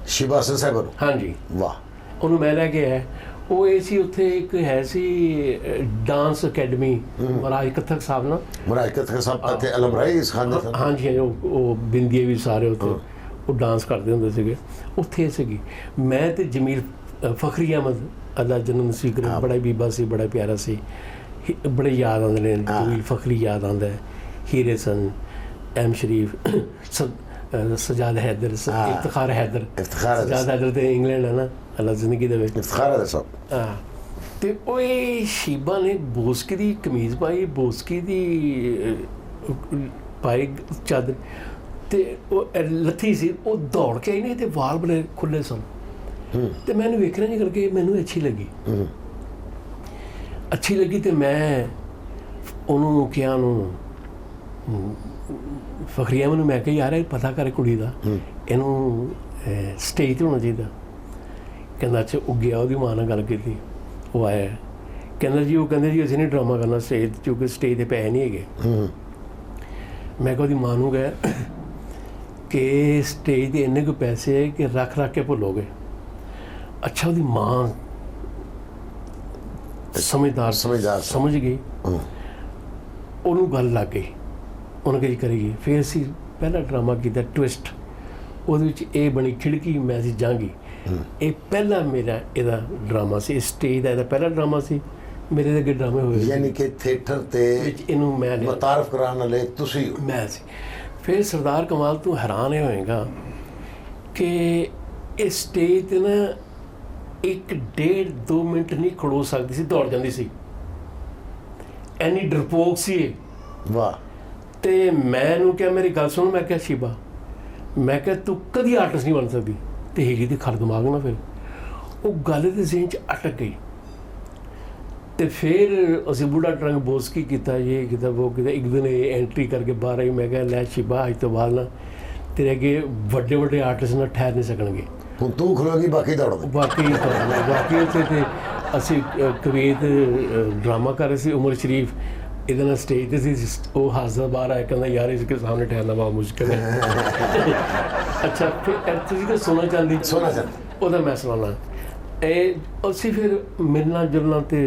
ਸ਼ਿਬਾ ਸਿੰਘ ਸਾਹਿਬ ਨੂੰ? ਹਾਂਜੀ। ਵਾਹ। ਉਹਨੂੰ ਮੈਂ ਲੈ ਕੇ ਆਇਆ। ਉਹ ਇਹ ਸੀ ਉੱਥੇ ਇੱਕ ਹੈ ਸੀ ਡਾਂਸ ਅਕੈਡਮੀ ਮਹਾਰਾਜ ਕਥਕ ਸਾਹਿਬ ਨਾ, ਮਹਾਰਾਜ ਕਥਕ ਸਾਹਿਬ ਅਤੇ ਅਲਮਰਾਈ ਸਿਖਾਉਂਦੇ ਸਨ। ਹਾਂਜੀ, ਉਹ ਬਿੰਦੀਏ ਵੀ ਸਾਰੇ ਉੱਥੇ ਉਹ ਡਾਂਸ ਕਰਦੇ ਹੁੰਦੇ ਸੀਗੇ। ਉੱਥੇ ਸੀਗੀ ਮੈਂ ਤੇ ਜਮੀਲ ਫਖਰੀ ਅਹਿਮਦ ਅੱਲਾ ਜੰਨਤ ਨਸੀਬ ਕਰੇ, ਬੜਾ ਬੀਬਾ ਸੀ, ਬੜਾ ਪਿਆਰਾ ਸੀ। ਬੜੇ ਯਾਦ ਆਉਂਦੇ ਨੇ, ਜਮੀਲ ਫਖਰੀ ਯਾਦ ਆਉਂਦਾ, ਹੀਰੇ ਸਨ, ਐਮ ਸ਼ਰੀਫ, ਸਜਾਦ ਹੈਦਰ, ਇਫਤਖਾਰ ਹੈਦਰ। ਸਜਾਦ ਹੈਦਰ ਤੇ ਇੰਗਲੈਂਡ ਹੈ ਨਾ, ਅੱਲਾ ਜ਼ਿੰਦਗੀ ਦੇਵੇ। ਇਫਤਖਾਰ ਹੈਦਰ ਸਾਹਿਬ। ਤੇ ਉਹ ਸ਼ੀਬਾ ਨੇ ਬੋਸਕੀ ਦੀ ਕਮੀਜ਼ ਪਾਈ, ਬੋਸਕੀ ਦੀ ਪਾਈ ਚਾਦਰ ਤੇ ਉਹ ਲੱਥੀ ਸੀ। ਉਹ ਦੌੜ ਕੇ ਆਈ ਨੇ ਤੇ ਵਾਲ ਬੜੇ ਖੁੱਲੇ ਸਨ ਤੇ ਮੈਨੂੰ ਵੇਖਣਾ ਨਹੀਂ ਕਰਕੇ ਮੈਨੂੰ ਅੱਛੀ ਲੱਗੀ ਤੇ ਮੈਂ ਉਹਨੂੰ ਕਿਹਾ, ਉਹਨੂੰ ਫਖਰੀ ਅਹਿਮਦ ਨੂੰ ਮੈਂ ਕਿਹਾ ਯਾਰ ਇਹ ਪਤਾ ਕਰ ਕੁੜੀ ਦਾ, ਇਹਨੂੰ ਸਟੇਜ 'ਤੇ ਹੋਣਾ ਚਾਹੀਦਾ। ਕਹਿੰਦਾ ਅੱਛਾ ਉਹ ਗਿਆ, ਉਹਦੀ ਮਾਂ ਨਾਲ ਗੱਲ ਕੀਤੀ, ਉਹ ਆਇਆ, ਕਹਿੰਦਾ ਜੀ ਉਹ ਕਹਿੰਦੇ ਜੀ ਅਸੀਂ ਨਹੀਂ ਡਰਾਮਾ ਕਰਨਾ ਸਟੇਜ, ਕਿਉਂਕਿ ਸਟੇਜ 'ਤੇ ਪੈਸੇ ਨਹੀਂ ਹੈਗੇ। ਮੈਂ ਕਿਹਾ ਉਹਦੀ ਮਾਂ ਨੂੰ ਕਿਹਾ ਕਿ ਸਟੇਜ 'ਤੇ ਇੰਨੇ ਕੁ ਪੈਸੇ ਹੈ ਕਿ ਰੱਖ ਕੇ ਭੁੱਲੋਗੇ। ਅੱਛਾ ਉਹਦੀ ਮਾਂ ਸਮਝਦਾਰ ਸਮਝ ਗਈ, ਉਹਨੂੰ ਗੱਲ ਲੱਗ ਗਈ, ਉਹਨੇ ਕਿਹਾ ਜੀ ਕਰੇਗੀ। ਫਿਰ ਅਸੀਂ ਪਹਿਲਾ ਡਰਾਮਾ ਕੀਤਾ ਟਵਿਸਟ, ਉਹਦੇ ਵਿੱਚ ਇਹ ਬਣੀ ਖਿੜਕੀ, ਮੈਂ ਸੀ ਜਾਂਗੀ। ਇਹ ਪਹਿਲਾ ਮੇਰਾ ਇਹਦਾ ਡਰਾਮਾ ਸੀ, ਸਟੇਜ ਦਾ ਇਹਦਾ ਪਹਿਲਾ ਡਰਾਮਾ ਸੀ। ਮੇਰੇ ਦੇ ਅੱਗੇ ਡਰਾਮੇ ਹੋਏ, ਯਾਨੀ ਕਿ ਥੀਏਟਰ ਤੇ ਵਿੱਚ ਇਹਨੂੰ ਮੈਂ ਮੁਤਾਰਫ ਕਰਾਉਣ ਵਾਲੇ ਤੁਸੀਂ ਮੈਂ ਸੀ। ਫਿਰ ਸਰਦਾਰ ਕਮਾਲ ਤੂੰ ਹੈਰਾਨ ਹੀ ਹੋਏਗਾ ਕਿ ਇਹ ਸਟੇਜ 'ਤੇ ਨਾ 1-1.5-2 ਮਿੰਟ ਨਹੀਂ ਖੜੋ ਸਕਦੀ ਸੀ, ਦੌੜ ਜਾਂਦੀ ਸੀ, ਐਨੀ ਡਰਪੋਕ ਸੀ ਇਹ। ਵਾਹ। ਤੇ ਮੈਂ ਇਹਨੂੰ ਕਿਹਾ ਮੇਰੀ ਗੱਲ ਸੁਣ, ਮੈਂ ਕਿਹਾ ਸ਼ੀਬਾ, ਮੈਂ ਕਿਹਾ ਤੂੰ ਕਦੀ ਆਰਟਿਸਟ ਨਹੀਂ ਬਣ ਸਕਦੀ। ਤੇ ਹੀਰੀ ਦੀ ਖਰ ਦਿਮਾਗ ਨਾ, ਫਿਰ ਉਹ ਗੱਲ ਦੇ ਜ਼ਿਹਨ 'ਚ ਅਟਕ ਗਈ। ਤੇ ਫਿਰ ਅਸੀਂ ਬੁੱਢਾ ਟਰੰਕ ਬੋਸਕੀ ਕੀਤਾ, ਇਹ ਕੀਤਾ ਉਹ ਕੀਤਾ। ਇੱਕ ਦਿਨ ਇਹ ਐਂਟਰੀ ਕਰਕੇ ਬਾਹਰ ਆਈ, ਮੈਂ ਕਿਹਾ ਲੈ ਸ਼ੀਬਾ ਅੱਜ ਤੋਂ ਬਾਅਦ ਨਾ ਤੇਰੇ ਅੱਗੇ ਵੱਡੇ ਵੱਡੇ ਆਰਟਿਸਟ ਨਾ ਠਹਿਰ ਨਹੀਂ ਸਕਣਗੇ, ਹੁਣ ਤੂੰ ਖਲੋਗੀ ਬਾਕੀ ਦੌੜਦੇ। ਬਾਕੀ ਉੱਥੇ ਤੇ ਅਸੀਂ ਕਵੇਤ ਡਰਾਮਾ ਕਰ ਰਹੇ ਸੀ, ਉਮਰ ਸ਼ਰੀਫ ਇਹਦੇ ਨਾਲ ਸਟੇਜ 'ਤੇ ਸੀ। ਉਹ ਹੱਸਦਾ ਬਾਹਰ ਆਇਆ, ਕਹਿੰਦਾ ਯਾਰ ਇਸਕੇ ਸਾਹਮਣੇ ਠਹਿਰਨਾ ਬਹੁਤ ਮੁਸ਼ਕਿਲ ਹੈ। ਅੱਛਾ ਫਿਰ ਤੁਸੀਂ ਤਾਂ ਸੋਨਾ ਚਾਂਦੀ ਉਹਦਾ ਮੈਂ ਸੁਣਾਉਣਾ। ਇਹ ਅਸੀਂ ਫਿਰ ਮਿਲਣਾ ਜੁਲਣਾ ਤੇ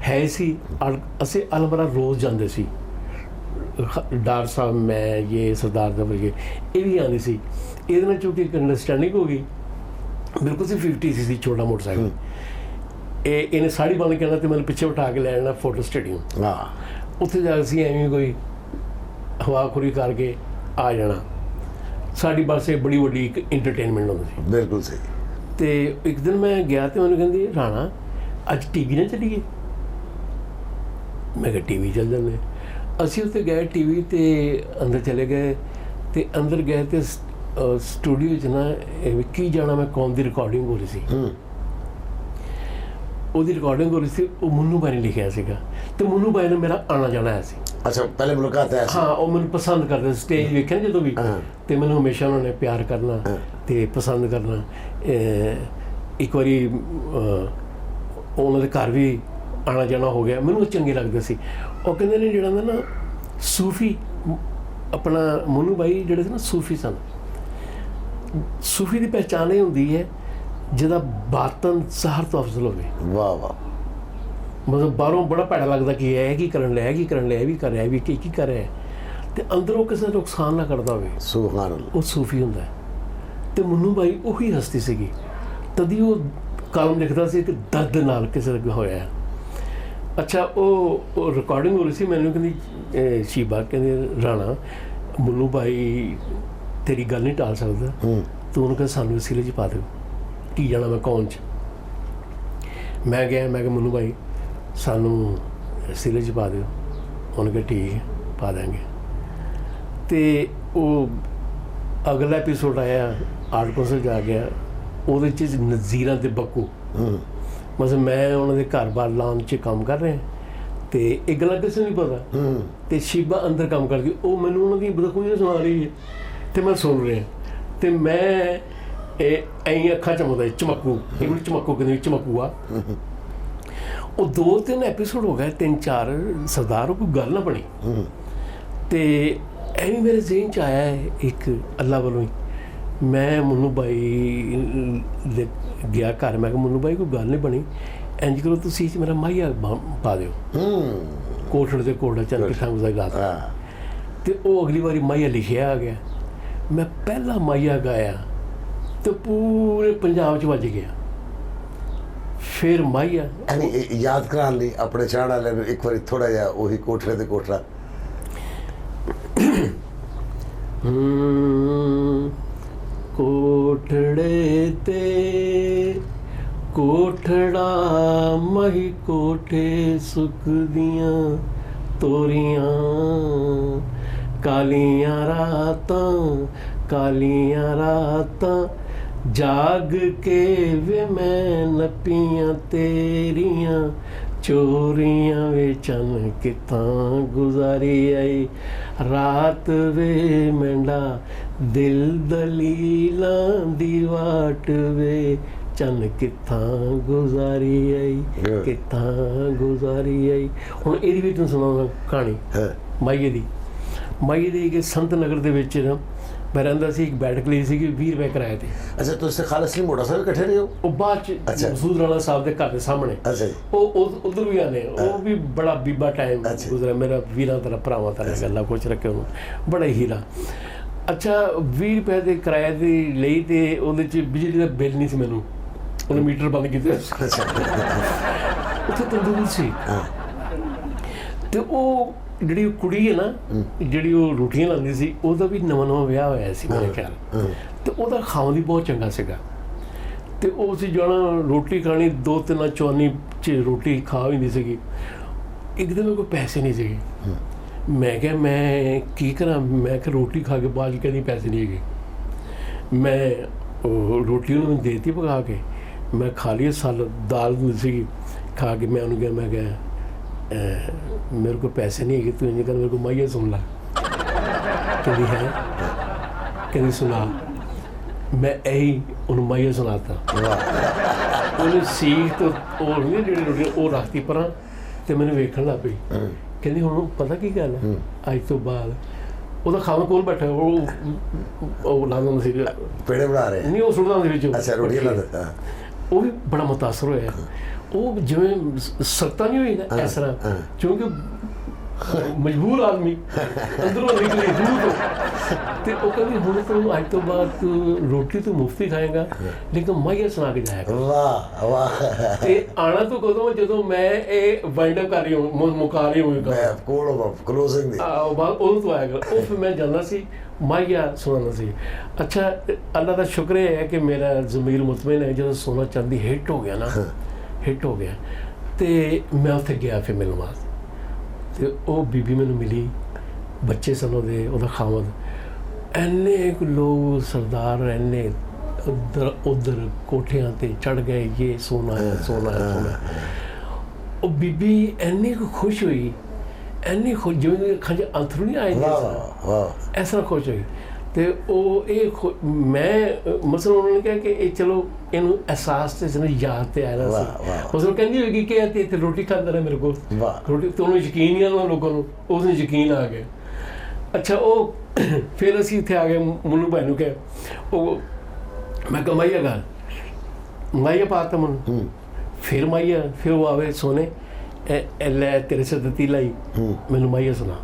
ਹੈ ਸੀ। ਅਸੀਂ ਅਲਮਰਾ ਰੋਜ਼ ਜਾਂਦੇ ਸੀ, ਡਾਕਟਰ ਸਾਹਿਬ, ਮੈਂ ਇਹ ਸਰਦਾਰ ਦਾ ਵਰਗੇ ਇਹ ਵੀ ਆਉਂਦੇ ਸੀ। ਇਹਦੇ ਨਾਲ ਚੂੰਕਿ ਇੱਕ ਅੰਡਰਸਟੈਂਡਿੰਗ ਹੋ ਗਈ, ਬਿਲਕੁਲ ਸੀ 50 ਸੀ ਛੋਟਾ ਮੋਟਰਸਾਈਕਲ। ਇਹਨੇ ਸਾੜੀ ਬੰਨ ਕੇ ਆਉਣਾ ਤੇ ਮੈਨੂੰ ਪਿੱਛੇ ਉਠਾ ਕੇ ਲੈ ਜਾਣਾ ਫੋਟੋ ਸਟੇਡੀਅਮ। ਉੱਥੇ ਜਾ ਕੇ ਅਸੀਂ ਐਵੇਂ ਕੋਈ ਹਵਾਖੋਰੀ ਕਰਕੇ ਆ ਜਾਣਾ। ਸਾਡੀ ਬਸ ਇਹ ਬੜੀ ਵੱਡੀ ਇੱਕ ਇੰਟਰਟੇਨਮੈਂਟ ਹੁੰਦੀ ਸੀ। ਬਿਲਕੁਲ ਸਹੀ। ਤੇ ਇੱਕ ਦਿਨ ਮੈਂ ਗਿਆ ਤੇ ਮੈਨੂੰ ਕਹਿੰਦੀ ਰਾਣਾ ਅੱਜ ਟੀਵੀ ਨਾ ਚੱਲੀਏ। ਮੈਂ ਕਿਹਾ ਟੀਵੀ ਚੱਲ ਜਾਂਦੇ। ਅਸੀਂ ਉੱਥੇ ਗਏ ਟੀਵੀ ਤੇ ਅੰਦਰ ਚਲੇ ਗਏ ਤੇ ਅੰਦਰ ਗਏ ਤੇ ਸਟੂਡੀਓ 'ਚ ਨਾ ਕੀ ਜਾਣਾ ਮੈਂ ਕੌਮ ਦੀ ਰਿਕਾਰਡਿੰਗ ਹੋ ਰਹੀ ਸੀ। ਉਹਦੀ ਰਿਕਾਰਡਿੰਗ ਹੋ ਰਹੀ ਸੀ, ਉਹ ਮੁੰਨੂ ਬਾਈ ਨੇ ਲਿਖਿਆ ਸੀਗਾ ਤੇ ਮੁੰਨੂ ਬਾਈ ਨੇ ਮੇਰਾ ਆਉਣਾ ਜਾਣਾ ਆਇਆ ਸੀ। ਅੱਛਾ ਪਹਿਲੇ ਮੁਲਾਕਾਤ ਹੈ। ਹਾਂ ਉਹ ਮੈਨੂੰ ਪਸੰਦ ਕਰਦੇ, ਸਟੇਜ ਵੇਖਿਆ ਜਦੋਂ ਵੀ, ਤੇ ਮੈਨੂੰ ਹਮੇਸ਼ਾ ਉਹਨਾਂ ਨੇ ਪਿਆਰ ਕਰਨਾ ਤੇ ਪਸੰਦ ਕਰਨਾ। ਇੱਕ ਵਾਰੀ ਉਹਨਾਂ ਦੇ ਘਰ ਵੀ ਆਉਣਾ ਜਾਣਾ ਹੋ ਗਿਆ, ਮੈਨੂੰ ਚੰਗੇ ਲੱਗਦੇ ਸੀ। ਉਹ ਕਹਿੰਦੇ ਨੇ ਜਿਹੜਾ ਨਾ ਸੂਫੀ ਆਪਣਾ ਮੁੰਨੂ ਬਾਈ ਜਿਹੜੇ ਸੀ ਨਾ ਸੂਫੀ ਸਨ। ਸੂਫੀ ਦੀ ਪਹਿਚਾਣ ਇਹ ਹੁੰਦੀ ਹੈ ਜਿਹਦਾ ਬਾਤਨ ਜ਼ਹਰ ਤੋਂ ਅਫਜ਼ਲ ਹੋਵੇ। ਵਾਹ ਵਾਹ। ਮਤਲਬ ਬਾਹਰੋਂ ਬੜਾ ਭੈੜਾ ਲੱਗਦਾ ਕਿ ਇਹ ਕੀ ਕਰਨ ਲਿਆ, ਇਹ ਕੀ ਕਰਨ ਲਿਆ, ਇਹ ਵੀ ਕਰ ਰਿਹਾ, ਇਹ ਵੀ ਕੀ ਕਰ ਰਿਹਾ, ਤੇ ਅੰਦਰੋਂ ਕਿਸੇ ਦਾ ਨੁਕਸਾਨ ਨਾ ਕਰਦਾ ਹੋਵੇ, ਸੁਭਾਨ ਅੱਲਾਹ, ਉਹ ਸੂਫੀ ਹੁੰਦਾ ਹੈ। ਤੇ ਮੁੰਨੂ ਬਾਈ ਉਹੀ ਹਸਤੀ ਸੀਗੀ, ਤਦੀ ਉਹ ਕਾਲਮ ਲਿਖਦਾ ਸੀ ਕਿ ਦਰਦ ਨਾਲ ਕਿਸੇ ਦਾ ਹੋਇਆ। ਅੱਛਾ ਉਹ ਰਿਕਾਰਡਿੰਗ ਹੋ ਰਹੀ ਸੀ, ਮੈਨੂੰ ਕਹਿੰਦੀ ਸ਼ੀਬਾ, ਕਹਿੰਦੇ ਰਾਣਾ ਮੁੰਨੂ ਬਾਈ ਤੇਰੀ ਗੱਲ ਨਹੀਂ ਟਾਲ ਸਕਦਾ, ਤੂੰ ਉਹਨੂੰ ਕਹਿੰਦਾ ਸਾਨੂੰ ਵਸੀਲੇ 'ਚ ਪਾ ਦਿਓ, ਕੀ ਜਾਣਾ ਮੈਂ ਕੌਣ 'ਚ। ਮੈਂ ਗਿਆ, ਮੈਂ ਕਿਹਾ ਮੁੰਨੂ ਬਾਈ ਸਾਨੂੰ ਵਸੀਲੇ 'ਚ ਪਾ ਦਿਓ। ਉਹਨੇ ਕਿਹਾ ਠੀਕ ਹੈ ਪਾ ਦਾਂਗੇ। ਤੇ ਉਹ ਅਗਲਾ ਐਪੀਸੋਡ ਆਇਆ, ਆਰਟ ਕੌਂਸਲ ਜਾ ਗਿਆ, ਉਹਦੇ 'ਚ ਨਜ਼ੀਰਾਂ ਤੇ ਬੱਕੂ, ਮਤਲਬ ਮੈਂ ਉਹਨਾਂ ਦੇ ਘਰ ਬਾਰ ਲਾਉਣ 'ਚ ਕੰਮ ਕਰ ਰਿਹਾ ਤੇ ਇਹ ਗੱਲਾਂ ਕਿਸੇ ਨੂੰ ਨਹੀਂ ਪਤਾ। ਤੇ ਸ਼ੀਬਾ ਅੰਦਰ ਕੰਮ ਕਰਦੀ, ਉਹ ਮੈਨੂੰ ਉਹਨਾਂ ਦੀਆਂ ਬਦਖੂਹੀਆਂ ਸੁਣਾ ਰਹੀ ਹੈ ਤੇ ਮੈਂ ਸੁਣ ਰਿਹਾ ਤੇ ਮੈਂ ਐਂ ਅੱਖਾਂ ਚਮਕਦਾ ਚਮਕੂ, ਇਹਨੂੰ ਚਮਕੂ ਕਹਿੰਦੇ ਚਮਕੂ ਆ। ਉਹ 2-3 ਐਪੀਸੋਡ ਹੋ ਗਏ, 3-4 ਸਰਦਾਰ ਕੋਈ ਗੱਲ ਨਾ ਬਣੀ। ਤੇ ਐਵੇਂ ਮੇਰੇ ਜ਼ਿਹਨ 'ਚ ਆਇਆ ਇੱਕ ਅੱਲਾ ਵੱਲੋਂ ਹੀ। ਮੈਂ ਮੁੰਨੂ ਬਾਈ ਦੇ ਗਿਆ ਘਰ, ਮੈਂ ਕਿਹਾ ਮੁੰਨੂ ਬਾਈ ਕੋਈ ਗੱਲ ਨਹੀਂ ਬਣੀ, ਇੰਝ ਕਰੋ ਤੁਸੀਂ ਮੇਰਾ ਮਾਹੀਆ ਪਾ ਦਿਓ, ਕੋਠੜ ਦੇ ਕੋੜਾ ਚੱਲ ਕਿੱਥਾਂ ਗੁਜ਼ਰ ਗਾ। ਤੇ ਉਹ ਅਗਲੀ ਵਾਰੀ ਮਾਹੀਆ ਲਿਖਿਆ ਆ ਗਿਆ। ਮੈਂ ਪਹਿਲਾ ਮਾਹੀਆ ਗਾਇਆ ਤੇ ਪੂਰੇ ਪੰਜਾਬ 'ਚ ਵੱਜ ਗਿਆ। ਫਿਰ ਮਾਹੀਆ ਯਾਦ ਕਰਾਉਣ ਲਈ ਆਪਣੇ ਚਾਹਣ ਵਾਲਿਆਂ ਨੂੰ ਇੱਕ ਵਾਰੀ ਥੋੜਾ ਜਿਹਾ ਉਹੀ ਕੋਠੜੇ ਤੇ ਕੋਠੜਾ। ਕੋਠੜੇ ਤੇ ਕੋਠੜਾ ਮਹੀ ਕੋਠੇ ਸੁੱਕ ਦੀਆਂ ਤੋਰੀਆਂ, ਕਾਲੀਆਂ ਰਾਤਾਂ ਜਾਗ ਕੇ ਵੇ ਮੈਂ ਨੱਪੀਆਂ ਤੇਰੀਆਂ ਚੋਰੀਆਂ ਵੇ ਚੰਨ ਕਿੱਥਾਂ ਗੁਜ਼ਾਰੀ ਆਈ ਰਾਤ ਵੇ ਮੈਂਡਾ ਦਿਲ ਦਲੀਲਾਂ ਦੀ ਵਾਟ ਵੇ ਚੰਨ ਕਿੱਥਾਂ ਗੁਜ਼ਾਰੀ ਆਈ, ਕਿੱਥਾਂ ਗੁਜ਼ਾਰੀ ਆਈ। ਹੁਣ ਇਹਦੀ ਵੀ ਤੁਹਾਨੂੰ ਸੁਣਾਉਣਾ ਕਹਾਣੀ ਮਾਈਏ ਦੀ ਕਿ ਸੰਤ ਨਗਰ ਦੇ ਵਿੱਚ ਨਾ ਮੈਂ ਰਹਿੰਦਾ ਸੀ, ਇੱਕ ਬੈਠਕ ਲਈ ਸੀਗੀ 20 ਰੁਪਏ ਕਿਰਾਏ ਤੇ। ਅੱਛਾ, ਤੁਸੀਂ ਖਾਲਸਾ ਜੀ ਮੋੜਾ ਸਾਹਿਬ ਇਕੱਠੇ ਰਹੇ ਹੋ? ਉਹ ਬਾਅਦ ਚ ਮਸੂਦ ਰਾਣਾ ਸਾਹਿਬ ਦੇ ਘਰ ਦੇ ਸਾਹਮਣੇ। ਅੱਛਾ ਜੀ। ਉਹ ਉਧਰ ਵੀ ਆਨੇ, ਉਹ ਵੀ ਬੜਾ ਬੀਬਾ ਟਾਈਮ ਗੁਜ਼ਰਿਆ ਮੇਰਾ, ਵੀਰਾਂ ਤਰ੍ਹਾਂ ਭਰਾਵਾਂ ਤਰ੍ਹਾਂ ਗੱਲਾਂ ਕੁਛ ਰੱਖੇ ਉਹਨੂੰ, ਬੜਾ ਹੀਰਾ। ਅੱਛਾ, 20 ਰੁਪਏ ਦੇ ਕਿਰਾਏ ਦੀ ਲਈ ਤੇ ਉਹਦੇ ਚ ਬਿਜਲੀ ਦਾ ਬਿੱਲ ਨਹੀਂ ਸੀ, ਮੈਨੂੰ ਉਹਨੇ ਮੀਟਰ ਬੰਦ ਕੀਤੇ। ਉੱਥੇ ਤੰਦੂਰ ਸੀ ਤੇ ਉਹ ਜਿਹੜੀ ਕੁੜੀ ਹੈ ਨਾ, ਜਿਹੜੀ ਉਹ ਰੋਟੀਆਂ ਲਾਉਂਦੀ ਸੀ, ਉਹਦਾ ਵੀ ਨਵਾਂ ਵਿਆਹ ਹੋਇਆ ਸੀ ਮੇਰੇ ਖਿਆਲ, ਤੇ ਉਹਦਾ ਖਾਣ ਵੀ ਬਹੁਤ ਚੰਗਾ ਸੀਗਾ। ਤੇ ਉਹ ਸੀ ਜਾਣਾ ਰੋਟੀ ਖਾਣੀ, 2-3 ਚੌਨੀ 'ਚ ਰੋਟੀ ਖਾ ਹੁੰਦੀ ਸੀਗੀ। ਇੱਕ ਦਿਨ ਮੇਰੇ ਕੋਲ ਪੈਸੇ ਨਹੀਂ ਸੀਗੇ, ਮੈਂ ਕਿਹਾ ਮੈਂ ਕੀ ਕਰਾਂ, ਮੈਂ ਕਿਹਾ ਰੋਟੀ ਖਾ ਕੇ ਬਾਅਦ 'ਚ ਕਹਿੰਦੀ ਪੈਸੇ ਨਹੀਂ ਹੈਗੇ। ਮੈਂ ਰੋਟੀ ਉਹਨੂੰ ਦੇ ਦਿੱਤੀ ਪਕਾ ਕੇ, ਮੈਂ ਖਾ ਲਈ ਦਾਲ ਹੁੰਦੀ ਸੀਗੀ, ਖਾ ਕੇ ਮੈਂ ਉਹਨੂੰ ਕਿਹਾ, ਮੈਂ ਕਿਹਾ ਮੇਰੇ ਕੋਲ ਪੈਸੇ ਨਹੀਂ ਹੈਗੇ, ਤੂੰ ਇੰਝ ਕਰ ਮੇਰੇ ਕੋਲ ਮਾਈਆ ਸੁਣ ਲਾ। ਕਹਿੰਦੀ ਹੈ, ਕਹਿੰਦੀ ਸੁਣਾ। ਮੈਂ ਇਹੀ ਉਹਨੂੰ ਮਾਈਆ ਸੁਣਾਤਾ। ਉਹਨੇ ਸੀਖ ਤੋਂ ਉਹ ਨਹੀਂ ਜਿਹੜੀ ਰੋਟੀ ਉਹ ਰੱਖਤੀ ਪਰਾਂ ਤੇ ਮੈਨੂੰ ਵੇਖਣ ਲੱਗ ਪਈ। ਕਹਿੰਦੀ ਹੁਣ ਪਤਾ ਕੀ ਗੱਲ ਹੈ, ਅੱਜ ਤੋਂ ਬਾਅਦ ਉਹਦਾ ਖਾਣਾ ਕੋਲ ਬੈਠਾ, ਉਹ ਲਾਉਂਦਾ ਹੁੰਦਾ ਸੀ ਪੇੜੇ ਬਣਾ ਰਹੇ ਨਹੀਂ, ਉਹ ਸੁੱਟਦਾ ਹੁੰਦਾ ਵਿੱਚ। ਅੱਛਾ, ਰੋਟੀਆਂ ਲਾਉਂਦਾ। ਉਹ ਵੀ ਬੜਾ ਮੁਤਾਸਰ ਹੋਇਆ। ਉਹ ਜਿਵੇਂ ਸਖਤਾ ਨਹੀਂ ਹੋਈ ਨਾ ਇਸ ਤਰ੍ਹਾਂ, ਕਿਉਂਕਿ ਮਜਬੂਰ ਆਦਮੀ ਅੰਦਰੋਂ ਨਿਕਲੇ ਰੂਹ ਤੋਂ। ਤੇ ਉਹ ਕਹਿੰਦੀ ਹੁਣ ਤੂੰ ਅੱਜ ਤੋਂ ਬਾਅਦ ਤੂੰ ਰੋਟੀ ਤੂੰ ਮੁਫਤੀ ਖਾਏਗਾ, ਲੇਕਿਨ ਮਾਈਆ ਸੁਣਾ ਕੇ ਜਾਏਗਾ। ਵਾਹ ਵਾਹ। ਤੇ ਆਣਾ ਤੂੰ ਕਦੋਂ, ਜਦੋਂ ਮੈਂ ਇਹ ਵਾਈਂਡ ਅਪ ਕਰ ਰਹੀ ਹਾਂ, ਮੁਕਾ ਰਹੀ ਹੋਊਗਾ, ਮੈਂ ਕੋਲ ਕਲੋਜ਼ਿੰਗ ਦੀ ਉਦੋਂ ਤੋਂ ਆਏਗਾ। ਉਹ ਫਿਰ ਮੈਂ ਜਾਂਦਾ ਸੀ ਮਾਈਆ ਸੁਣਾਉਣਾ ਸੀ। ਅੱਛਾ, ਅੱਲਾ ਦਾ ਸ਼ੁਕਰ ਹੈ ਕਿ ਮੇਰਾ ਜ਼ਮੀਰ ਮੁਤਮਿਨ ਹੈ। ਜਦੋਂ ਸੋਨਾ ਚਾਂਦੀ ਹਿੱਟ ਹੋ ਗਿਆ ਨਾ, ਹਿੱਟ ਹੋ ਗਿਆ, ਤੇ ਮੈਂ ਉੱਥੇ ਗਿਆ ਫਿਰ ਮਿਲਣ ਵਾਸਤੇ। ਤੇ ਉਹ ਬੀਬੀ ਮੈਨੂੰ ਮਿਲੀ, ਬੱਚੇ ਸਨ ਉਹਦਾ ਖਾਵਦ, ਇੰਨੇ ਲੋਕ ਸਰਦਾਰ ਇੰਨੇ ਉੱਧਰ ਕੋਠਿਆਂ ਤੇ ਚੜ੍ਹ ਗਏ, ਇਹ ਸੋਨਾ ਹੈ ਸੋਨਾ ਹੈ ਸੋਨਾ ਹੈ। ਉਹ ਬੀਬੀ ਇੰਨੀ ਕੁ ਖੁਸ਼ ਹੋਈ, ਇੰਨੀ ਖੁਸ਼, ਜਿਵੇਂ ਅੱਖਾਂ 'ਚ ਅੰਥਰੂ ਨਹੀਂ ਆਏ, ਇਸ ਤਰ੍ਹਾਂ ਖੁਸ਼ ਹੋਈ। ਤੇ ਉਹ ਮੈਂ ਮਸਲ ਉਹਨਾਂ ਨੇ ਕਿਹਾ ਕਿ ਇਹ ਚਲੋ ਇਹਨੂੰ ਅਹਿਸਾਸ ਤੇ ਸਾਨੂੰ ਯਾਦ ਤੇ ਆਇਆ ਸੀ। ਉਸ ਨੂੰ ਕਹਿੰਦੀ ਹੋਏਗੀ ਕਿ ਇੱਥੇ ਰੋਟੀ ਖਾਂਦਾ ਰਿਹਾ ਮੇਰੇ ਕੋਲ, ਰੋਟੀ ਤੇ ਉਹਨੂੰ ਯਕੀਨ ਨਹੀਂ ਆਉਂਦਾ ਲੋਕਾਂ ਨੂੰ, ਉਸ ਨੂੰ ਯਕੀਨ ਆ ਗਿਆ। ਅੱਛਾ, ਉਹ ਫਿਰ ਅਸੀਂ ਇੱਥੇ ਆ ਗਏ, ਮੁੰਨੂ ਭਾਈ ਨੂੰ ਕਿਹਾ, ਉਹ ਮੈਂ ਕਿਹਾ ਮਾਈਆ ਗੱਲ ਮਾਈਆ ਪਾਤਾ ਮੈਨੂੰ, ਫਿਰ ਮਾਈਆ, ਫਿਰ ਉਹ ਆਵੇ ਸੋਨੇ ਲੈ ਤੇਰੇ ਸੇ ਦਿੱਤੀ ਲਾਈ, ਮੈਨੂੰ ਮਾਈਆ ਸੁਣਾ।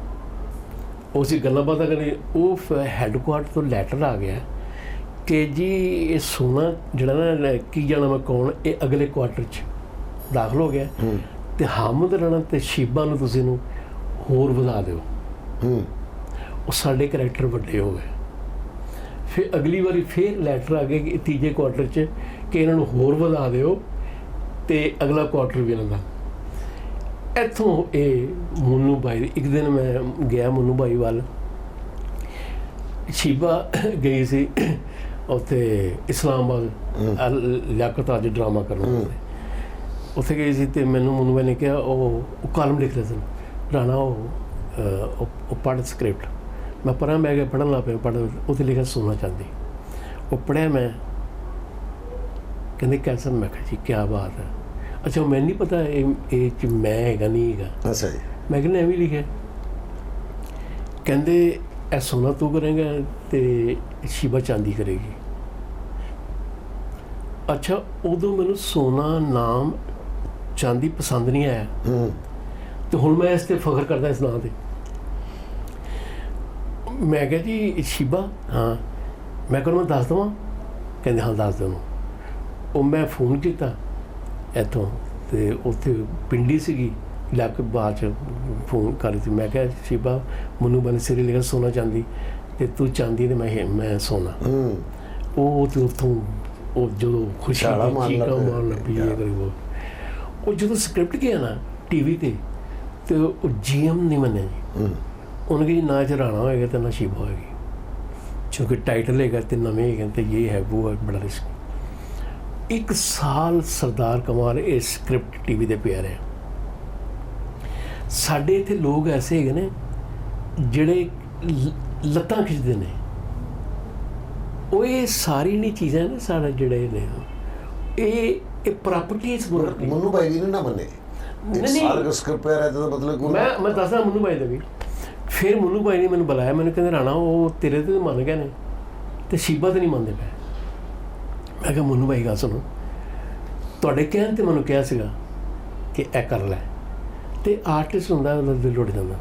ਉਹ ਅਸੀਂ ਗੱਲਾਂ ਬਾਤਾਂ ਕਰੀ। ਉਹ ਹੈੱਡਕੁਆਟਰ ਤੋਂ ਲੈਟਰ ਆ ਗਿਆ ਕਿ ਜੀ ਇਹ ਸੋਨਾ ਜਿਹੜਾ ਨਾ ਕੀ ਜਾਣਾ ਮੈਂ ਕੌਣ, ਇਹ ਅਗਲੇ ਕੁਆਟਰ 'ਚ ਦਾਖਲ ਹੋ ਗਿਆ, ਤੇ ਹਾਮਦ ਰਾਣਾ ਤੇ ਸ਼ੀਬਾ ਨੂੰ ਤੁਸੀਂ ਨੂੰ ਹੋਰ ਵਧਾ ਦਿਓ। ਉਹ ਸਾਡੇ ਕਰੈਕਟਰ ਵੱਡੇ ਹੋ ਗਏ। ਫਿਰ ਅਗਲੀ ਵਾਰੀ ਫਿਰ ਲੈਟਰ ਆ ਗਿਆ ਕਿ ਤੀਜੇ ਕੁਆਟਰ 'ਚ ਕਿ ਇਹਨਾਂ ਨੂੰ ਹੋਰ ਵਧਾ ਦਿਓ, ਤੇ ਅਗਲਾ ਕੁਆਟਰ ਵੀ ਇਹਨਾਂ ਦਾ। ਇੱਥੋਂ ਇਹ ਮੁੰਨੂ ਭਾਈ, ਇੱਕ ਦਿਨ ਮੈਂ ਗਿਆ ਮੁੰਨੂ ਭਾਈ ਵੱਲ, ਸ਼ੀਬਾ ਗਈ ਸੀ ਉੱਥੇ ਇਸਲਾਮਾਬਾਦ ਲਿਆਕਤ ਅੱਜ ਡਰਾਮਾ ਕਰਨ ਵਾਸਤੇ, ਉੱਥੇ ਗਈ ਸੀ। ਤੇ ਮੈਨੂੰ ਮੁੰਨੂ ਭਾਈ ਨੇ ਕਿਹਾ ਉਹ ਕਾਲਮ ਲਿਖ ਰਹੇ ਸਨ, ਰਾਣਾ ਉਹ ਪੜ੍ਹ ਸਕ੍ਰਿਪਟ। ਮੈਂ ਪੜ੍ਹਾਂ, ਮੈਂ ਗਿਆ ਪੜ੍ਹਨ ਲੱਗ ਪਿਆ, ਪੜ੍ਹ ਉੱਥੇ ਲਿਖਿਆ ਸੋਨਾ ਚਾਂਦੀ। ਉਹ ਪੜ੍ਹਿਆ ਮੈਂ, ਕਹਿੰਦੇ ਕੈਸਾ, ਮੈਂ ਕਿਹਾ ਜੀ ਕਿਆ ਬਾਤ ਹੈ। ਅੱਛਾ, ਮੈਨੂੰ ਨਹੀਂ ਪਤਾ ਇਹ 'ਚ ਮੈਂ ਹੈਗਾ ਨਹੀਂ ਹੈਗਾ। ਅੱਛਾ ਜੀ। ਮੈਂ ਕਹਿੰਦਾ ਐਵੇਂ ਲਿਖਿਆ, ਕਹਿੰਦੇ ਇਹ ਸੋਨਾ ਤੂੰ ਕਰੇਗਾ ਤੇ ਸ਼ੀਬਾ ਚਾਂਦੀ ਕਰੇਗੀ। ਅੱਛਾ, ਉਦੋਂ ਮੈਨੂੰ ਸੋਨਾ ਨਾਮ ਚਾਂਦੀ ਪਸੰਦ ਨਹੀਂ ਆਇਆ, ਤੇ ਹੁਣ ਮੈਂ ਇਸ 'ਤੇ ਫਖਰ ਕਰਦਾ ਇਸ ਨਾਂ 'ਤੇ। ਮੈਂ ਕਿਹਾ ਜੀ ਸ਼ੀਬਾ, ਹਾਂ। ਮੈਂ ਕਿਹਾ ਮੈਂ ਦੱਸ ਦੇਵਾਂ, ਕਹਿੰਦੇ ਹਾਂ ਦੱਸ ਦੇਵਾਂ। ਉਹ ਮੈਂ ਫੋਨ ਕੀਤਾ ਇੱਥੋਂ, ਤੇ ਉੱਥੇ ਪਿੰਡੀ ਸੀਗੀ, ਲਿਆਕਤ ਬਾਅਦ 'ਚ ਫੋਨ ਕਰ ਸੀ। ਮੈਂ ਕਿਹਾ ਸ਼ੀਬਾ ਮੈਨੂੰ ਬਣ ਸਿਰੇ ਲਿਖਿਆ ਸੋਨਾ ਚਾਂਦੀ, ਤੇ ਤੂੰ ਚਾਂਦੀ ਤੇ ਮੈਂ ਸੋਨਾ। ਉਹ ਤੇ ਉੱਥੋਂ ਉਹ ਜਦੋਂ ਖੁਸ਼ੀ ਚੀਕਾਂ ਮਾਰਨ ਲੱਗ ਪਈ, ਇਹ ਕਰੀ ਉਹ ਜਦੋਂ ਸਕ੍ਰਿਪਟ ਗਿਆ ਨਾ TV ਤੇ ਉਹ GM ਨਹੀਂ ਮੰਨਿਆ ਜੀ। ਉਹਨੇ ਕਿ ਨਾ ਚ ਰਾਣਾ ਹੋਏਗਾ ਤੇ ਨਾ ਸ਼ੀਬਾ ਹੋਏਗੀ, ਕਿਉਂਕਿ ਟਾਈਟਲ ਹੈਗਾ ਤੇ ਨਵੇਂ ਹੈਗੇ ਤੇ ਇਹ ਹੈ ਉਹ ਹੈ, ਬੜਾ ਰਿਸਕ। 1 ਸਾਲ ਸਰਦਾਰ ਕਮਾਲ ਇਹ ਸਕ੍ਰਿਪਟ TV ਤੇ ਪਿਆ ਰਿਹਾ। ਸਾਡੇ ਇੱਥੇ ਲੋਕ ਐਸੇ ਹੈਗੇ ਨੇ ਜਿਹੜੇ ਲੱਤਾਂ ਖਿੱਚਦੇ ਨੇ। ਉਹ ਇਹ ਸਾਰੀ ਨਹੀਂ ਚੀਜ਼ਾਂ ਨੇ ਸਾਡੇ ਜਿਹੜੇ ਨੇ ਇਹ ਪ੍ਰਾਪਰਟੀ ਇਸ ਮੁਲਕ ਦੀ। ਮਨੂ ਭਾਈ ਵੀ ਨਾ ਮੰਨੇ ਸਾਰਾ ਸਕ੍ਰਿਪਟ ਪਿਆ ਰਹਿ ਤਾਂ ਮਤਲਬ ਮੈਂ ਦੱਸਦਾ ਮਨੂ ਭਾਈ ਦਾ ਵੀ। ਫਿਰ ਮਨੂ ਭਾਈ ਨੇ ਮੈਨੂੰ ਬੁਲਾਇਆ, ਮੈਨੂੰ ਕਹਿੰਦੇ ਰਾਣਾ ਉਹ ਤੇਰੇ ਤੇ ਮੰਨ ਗਏ ਨੇ ਤੇ ਸ਼ੀਬਾ ਤੇ ਨਹੀਂ ਮੰਨਦੇ ਪਏ। ਮੈਂ ਕਿਹਾ ਮਨੂ ਭਾਈ ਗੱਲ ਸੁਣੋ, ਤੁਹਾਡੇ ਕਹਿਣ ਤੇ ਮੈਨੂੰ ਕਿਹਾ ਸੀਗਾ ਕਿ ਇਹ ਕਰ ਲੈ, ਤੇ ਆਰਟਿਸਟ ਹੁੰਦਾ ਉਹਦਾ ਦਿਲ ਉੱਡ ਜਾਂਦਾ।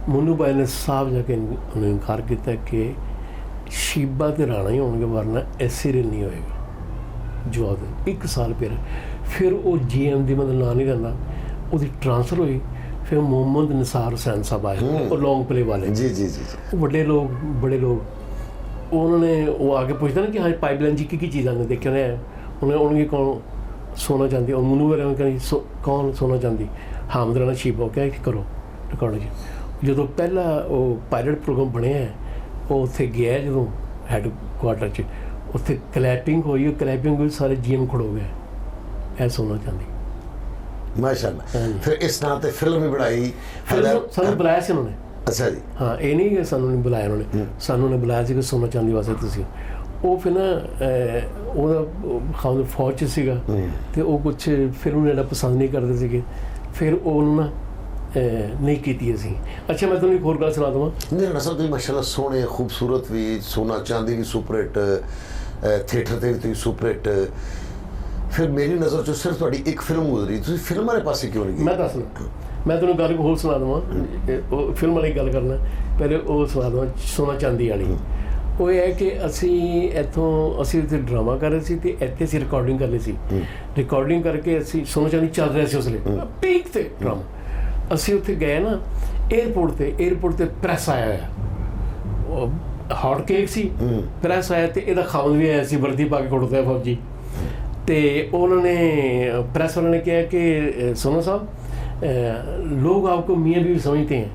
ਮਨੂ ਭਾਈ ਨੇ ਸਾਫ਼ ਜਾ ਕੇ ਉਹਨੇ ਇਨਕਾਰ ਕੀਤਾ ਕਿ ਸ਼ੀਬਾ ਤੇ ਰਾਣਾ ਹੀ ਹੋਣਗੇ, ਵਰਨਾ ਇਹ ਸੀਰੀਅਲ ਨਹੀਂ ਹੋਏਗਾ। ਜਵਾਬ 1 ਸਾਲ ਫਿਰ ਉਹ GM ਦੀ ਮਤਲਬ ਨਾਂ ਨਹੀਂ ਲੈਂਦਾ, ਉਹਦੀ ਟ੍ਰਾਂਸਫਰ ਹੋਈ। ਫਿਰ ਮੁਹੰਮਦ ਨਿਸਾਰ ਹੁਸੈਨ ਸਾਹਿਬ ਆਏ, ਉਹ ਲੌਂਗ ਪਲੇ ਵਾਲੇ। ਜੀ ਜੀ ਜੀ ਵੱਡੇ ਲੋਕ, ਬੜੇ ਲੋਕ। ਉਹਨਾਂ ਨੇ ਉਹ ਆ ਕੇ ਪੁੱਛਦਾ ਨਾ ਕਿ ਹਾਂ ਪਾਈਪਲਾਈਨ ਜੀ ਕੀ ਚੀਜ਼ਾਂ ਨੇ ਦੇਖਿਆ ਨੇ। ਉਹਨੇ ਕੌਣ ਸੋਨਾ ਚਾਂਦੀ, ਉਹ ਮਨੂ ਵਾਲਿਆਂ ਕਹਿੰਦੀ ਕੌਣ ਸੋਨਾ ਚਾਂਦੀ, ਹਾਮਦ ਰਾਣਾ ਸ਼ੀਬਾ। ਕਿਹਾ ਕਿ ਕਰੋ ਰਿਕਾਰਡ ਜੀ। ਜਦੋਂ ਪਹਿਲਾ ਉਹ ਪਾਇਲਟ ਪ੍ਰੋਗਰਾਮ ਬਣਿਆ, ਉਹ ਉੱਥੇ ਗਿਆ ਜਦੋਂ ਹੈਡ ਕੁਆਟਰ 'ਚ, ਉੱਥੇ ਕਲੈਪਿੰਗ ਹੋਈ। ਉਹ ਕਲੈਪਿੰਗ ਹੋਈ, ਸਾਰੇ GM ਖੜੋ ਗਏ, ਇਹ ਸੋਨਾ ਚਾਂਦੀ। ਮਾਸ਼ਾਅੱਲਾ। ਫਿਰ ਇਸ ਨਾਂ ਤੇ ਫਿਲਮ ਵੀ ਬਣਾਈ। ਸਾਨੂੰ ਬੁਲਾਇਆ ਸੀ ਉਹਨਾਂ ਨੇ। ਅੱਛਾ ਜੀ। ਹਾਂ, ਇਹ ਨਹੀਂ ਕਿ ਸਾਨੂੰ ਨਹੀਂ ਬੁਲਾਇਆ ਉਹਨਾਂ ਨੇ, ਸਾਨੂੰ ਨੇ ਬੁਲਾਇਆ ਸੀ ਕਿ ਸੋਨਾ ਚਾਂਦੀ ਵਾਸਤੇ ਤੁਸੀਂ। ਉਹ ਫਿਰ ਨਾ ਉਹਦਾ ਖਾਣ ਫੌਜ 'ਚ ਸੀਗਾ, ਅਤੇ ਉਹ ਕੁਛ ਫਿਰ ਉਹਨੂੰ ਜਿਹੜਾ ਪਸੰਦ ਨਹੀਂ ਕਰਦੇ ਸੀਗੇ, ਫਿਰ ਉਹਨੂੰ ਨਾ ਨਹੀਂ ਕੀਤੀ ਅਸੀਂ। ਅੱਛਾ, ਮੈਂ ਤੁਹਾਨੂੰ ਇੱਕ ਹੋਰ ਗੱਲ ਸੁਣਾ ਦੇਵਾਂ। ਨਹੀਂ ਰਾਣਾ ਸਾਹਿਬ, ਤੁਸੀਂ ਮਾਸ਼ਾਅੱਲਾ ਸੋਹਣੇ, ਖੂਬਸੂਰਤ ਵੀ, ਸੋਨਾ ਚਾਂਦੀ ਵੀ ਸੁਪਰ ਹਿੱਟ, ਥੀਏਟਰ 'ਤੇ ਵੀ ਤੁਸੀਂ ਸੁਪਰ ਹਿੱਟ। ਫਿਰ ਮੇਰੀ ਨਜ਼ਰ 'ਚ ਸਿਰਫ ਤੁਹਾਡੀ ਇੱਕ ਫਿਲਮ ਗੁਜ਼ਰੀ, ਤੁਸੀਂ ਫਿਲਮ ਵਾਲੇ ਪਾਸੇ ਕਿਉਂ ਨਹੀਂ ਗਏ? ਮੈਂ ਦੱਸਣਾ, ਮੈਂ ਤੁਹਾਨੂੰ ਗੱਲ ਹੋਰ ਸੁਣਾ ਦੇਵਾਂ। ਉਹ ਫਿਲਮ ਵਾਲੀ ਗੱਲ ਕਰਨਾ ਪਹਿਲੇ, ਉਹ ਸੁਣਾ ਦੇਵਾਂ ਸੋਨਾ ਚਾਂਦੀ ਵਾਲੀ। ਉਹ ਇਹ ਹੈ ਕਿ ਅਸੀਂ ਉੱਥੇ ਡਰਾਮਾ ਕਰ ਰਹੇ ਸੀ, ਅਤੇ ਇੱਥੇ ਅਸੀਂ ਰਿਕਾਰਡਿੰਗ ਕਰਨੀ ਸੀ। ਰਿਕਾਰਡਿੰਗ ਕਰਕੇ ਅਸੀਂ ਸੋਨਾ ਚਾਂਦੀ ਚੱਲ ਰਿਹਾ ਸੀ ਉਸ ਵੇਲੇ ਪੀਕ 'ਤੇ ਡਰਾਮਾ। ਅਸੀਂ ਉੱਥੇ ਗਏ ਨਾ ਏਅਰਪੋਰਟ 'ਤੇ ਪ੍ਰੈਸ ਆਇਆ ਹੋਇਆ, ਹੌਟ ਕੇਕ ਸੀ, ਪ੍ਰੈਸ ਆਇਆ, ਅਤੇ ਇਹਦਾ ਖਾਵਨ ਵੀ ਆਇਆ ਸੀ, ਵਰਦੀ ਪਾ ਕੇ ਖੜੋਤਾ ਫੌਜੀ। ਅਤੇ ਉਹਨਾਂ ਨੇ ਪ੍ਰੈਸ ਵਾਲਿਆਂ ਨੇ ਕਿਹਾ ਕਿ ਸੋਨਾ ਸਾਹਿਬ, ਲੋਕ ਆਪਕੋ ਮੀਆਂ ਬੀਵੀ ਸਮਝते हैं।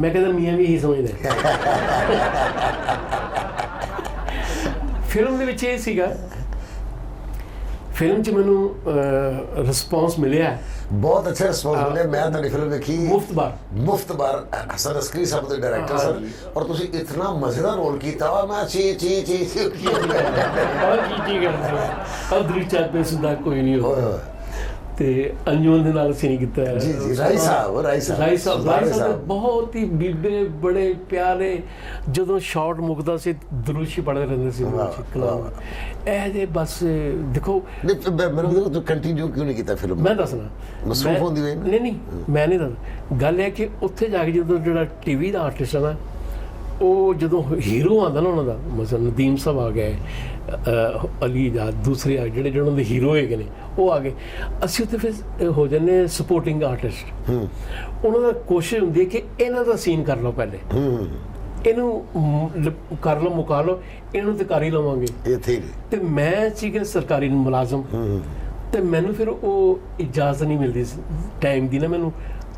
मैं कहता ਮੀਆਂ ਵੀ ਇਹੀ ਸਮਝਦੇ। ਫਿਲਮ ਦੇ ਵਿੱਚ ਇਹ ਸੀਗਾ, ਫਿਲਮ 'ਚ ਮੈਨੂੰ ਰਿਸਪੌਂਸ ਮਿਲਿਆ, ਬਹੁਤ ਅੱਛਾ ਰਿਸਪੌਂਸ ਮਿਲਿਆ। ਮੈਂ ਤੁਹਾਡੀ ਫਿਲਮ ਵੇਖੀ, ਮੁਫਤਬਾਰ ਹਸਨ ਅਸਕਰੀ ਸਾਹਿਬ ਦੇ ਡਾਇਰੈਕਟਰ ਸਨ, ਔਰ ਤੁਸੀਂ ਇਤਨਾ ਮਜ਼ੇਦਾਰ ਰੋਲ ਕੀਤਾ ਵਾ। ਮੈਂ ਚੀ ਕਰਦਾ ਕੋਈ ਨਹੀਂ ਹੋਇਆ, ਤੇ ਅੰਜੂਨ ਦੇ ਨਾਲ ਅਸੀਂ ਨਹੀਂ ਕੀਤਾ। ਜੀ ਜੀ, ਰਾਈ ਸਾਹਿਬ ਬਹੁਤ ਹੀ ਬੀਬੇ, ਬੜੇ ਪਿਆਰੇ। ਜਦੋਂ ਸ਼ਾਟ ਮੁੱਕਦਾ ਸੀ ਦਰੂਸ਼ੀ ਪੜ੍ਹਦੇ ਰਹਿੰਦੇ ਸੀ। ਇਹ ਜੇ ਬਸ ਦੇਖੋ, ਮੈਨੂੰ ਕੰਟੀਨਿਊ ਕਿਉਂ ਨਹੀਂ ਕੀਤਾ ਫਿਲਮ? ਮੈਂ ਦੱਸਣਾ, ਮਸਰੂਫ ਹੁੰਦੀ ਵੇ। ਨਹੀਂ, ਮੈਂ ਨਹੀਂ ਦੱਸਦਾ। ਗੱਲ ਇਹ ਕਿ ਉੱਥੇ ਜਾ ਕੇ ਜਦੋਂ ਜਿਹੜਾ TV ਦਾ ਆਰਟਿਸਟ ਹੈ ਨਾ, ਉਹ ਜਦੋਂ ਹੀਰੋ ਆਉਂਦਾ ਨਾ ਉਹਨਾਂ ਦਾ, ਮਸਲ ਨਦੀਮ ਸਾਹਿਬ ਆ ਗਏ, ਅਲੀ ਦਾ ਦੂਸਰੇ ਆ ਜਿਹੜੇ ਉਹਨਾਂ ਦੇ ਹੀਰੋ ਹੈਗੇ ਨੇ, ਉਹ ਆ ਗਏ। ਅਸੀਂ ਉੱਥੇ ਫਿਰ ਹੋ ਜਾਂਦੇ ਸਪੋਰਟਿੰਗ ਆਰਟਿਸਟ। ਉਹਨਾਂ ਦਾ ਕੋਸ਼ਿਸ਼ ਹੁੰਦੀ ਹੈ ਕਿ ਇਹਨਾਂ ਦਾ ਸੀਨ ਕਰ ਲਓ ਪਹਿਲੇ, ਇਹਨੂੰ ਕਰ ਲਓ, ਮੁਕਾ ਲਓ, ਇਹਨੂੰ ਤੇ ਕਰ ਹੀ ਲਵਾਂਗੇ ਇੱਥੇ। ਤੇ ਮੈਂ ਸੀਗਾ ਸਰਕਾਰੀ ਮੁਲਾਜ਼ਮ, ਅਤੇ ਮੈਨੂੰ ਫਿਰ ਉਹ ਇਜਾਜ਼ਤ ਨਹੀਂ ਮਿਲਦੀ ਸੀ ਟਾਈਮ ਦੀ ਨਾ, ਮੈਨੂੰ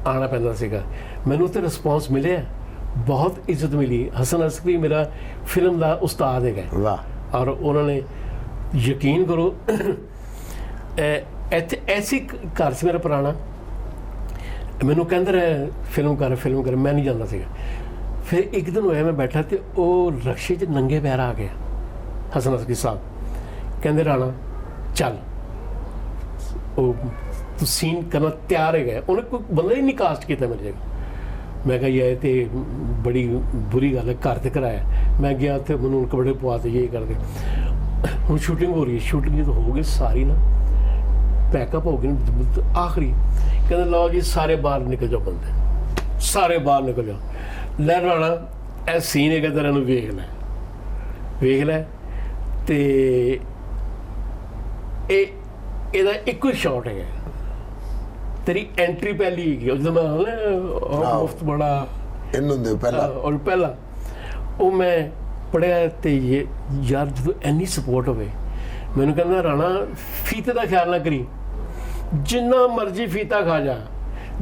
ਆਉਣਾ ਪੈਂਦਾ ਸੀਗਾ। ਮੈਨੂੰ ਉੱਥੇ ਰਿਸਪੌਂਸ ਮਿਲਿਆ, ਬਹੁਤ ਇੱਜ਼ਤ ਮਿਲੀ। ਹਸਨ ਅਸਕਰੀ ਮੇਰਾ ਫਿਲਮ ਦਾ ਉਸਤਾਦ ਹੈਗਾ। ਵਾਹ। ਔਰ ਉਹਨਾਂ ਨੇ ਯਕੀਨ ਕਰੋ, ਇੱਥੇ ਐਸੀ ਘਰ ਸੀ ਮੇਰਾ ਪੁਰਾਣਾ, ਮੈਨੂੰ ਕਹਿੰਦੇ ਰਹੇ ਫਿਲਮ ਕਰ, ਮੈਂ ਨਹੀਂ ਜਾਂਦਾ ਸੀਗਾ। ਫਿਰ ਇੱਕ ਦਿਨ ਹੋਇਆ, ਮੈਂ ਬੈਠਾ ਅਤੇ ਉਹ ਰਕਸ਼ੇ 'ਚ ਨੰਗੇ ਪੈਰ ਆ ਗਿਆ ਹਸਨ ਅਸਕਰੀ ਸਾਹਿਬ। ਕਹਿੰਦੇ ਰਾਣਾ ਚੱਲ, ਉਹ ਤੂੰ ਸੀਨ ਕਰਨਾ ਤਿਆਰ ਹੈਗਾ। ਉਹਨੇ ਕੋਈ ਬੰਦਾ ਹੀ ਨਹੀਂ ਕਾਸਟ ਕੀਤਾ ਮੇਰੀ ਜਗ੍ਹਾ। ਮੈਂ ਕਿਹਾ ਯਾਰ, ਤੇ ਬੜੀ ਬੁਰੀ ਗੱਲ ਹੈ, ਘਰ ਤੇ ਕਰਾਇਆ। ਮੈਂ ਗਿਆ ਉੱਥੇ, ਮੈਨੂੰ ਕੱਪੜੇ ਪਵਾ ਤੇ ਇਹ ਕਰਦੇ। ਹੁਣ ਸ਼ੂਟਿੰਗ ਹੋ ਰਹੀ ਹੈ, ਸ਼ੂਟਿੰਗ ਜਦੋਂ ਹੋ ਗਈ ਸਾਰੀ ਨਾ, ਪੈਕਅਪ ਹੋ ਗਈ ਆਖਰੀ, ਕਹਿੰਦੇ ਲਓ ਜੀ ਸਾਰੇ ਬਾਹਰ ਨਿਕਲ ਜਾਓ, ਬੰਦੇ ਸਾਰੇ ਬਾਹਰ ਨਿਕਲ ਜਾਓ। ਲੈ ਰਾਣਾ, ਇਹ ਸੀਨ ਹੈਗਾ, ਤੇਰਾ ਨੂੰ ਵੇਖ ਲੈ, ਅਤੇ ਇਹਦਾ ਇੱਕੋ ਹੀ ਸ਼ਾਟ ਹੈਗਾ, ਤੇਰੀ ਐਂਟਰੀ ਪਹਿਲੀ ਹੈਗੀ। ਜਦੋਂ ਮੈਂ ਮੁਫਤ ਬੜਾ ਪਹਿਲਾਂ ਉਹ ਮੈਂ ਪੜ੍ਹਿਆ, ਅਤੇ ਯਾਰ ਜਦੋਂ ਇੰਨੀ ਸਪੋਰਟ ਹੋਵੇ। ਮੈਨੂੰ ਕਹਿੰਦਾ ਰਾਣਾ, ਫੀਤੇ ਦਾ ਖਿਆਲ ਨਾ ਕਰੀ, ਜਿੰਨਾ ਮਰਜ਼ੀ ਫੀਤਾ ਖਾ ਜਾ,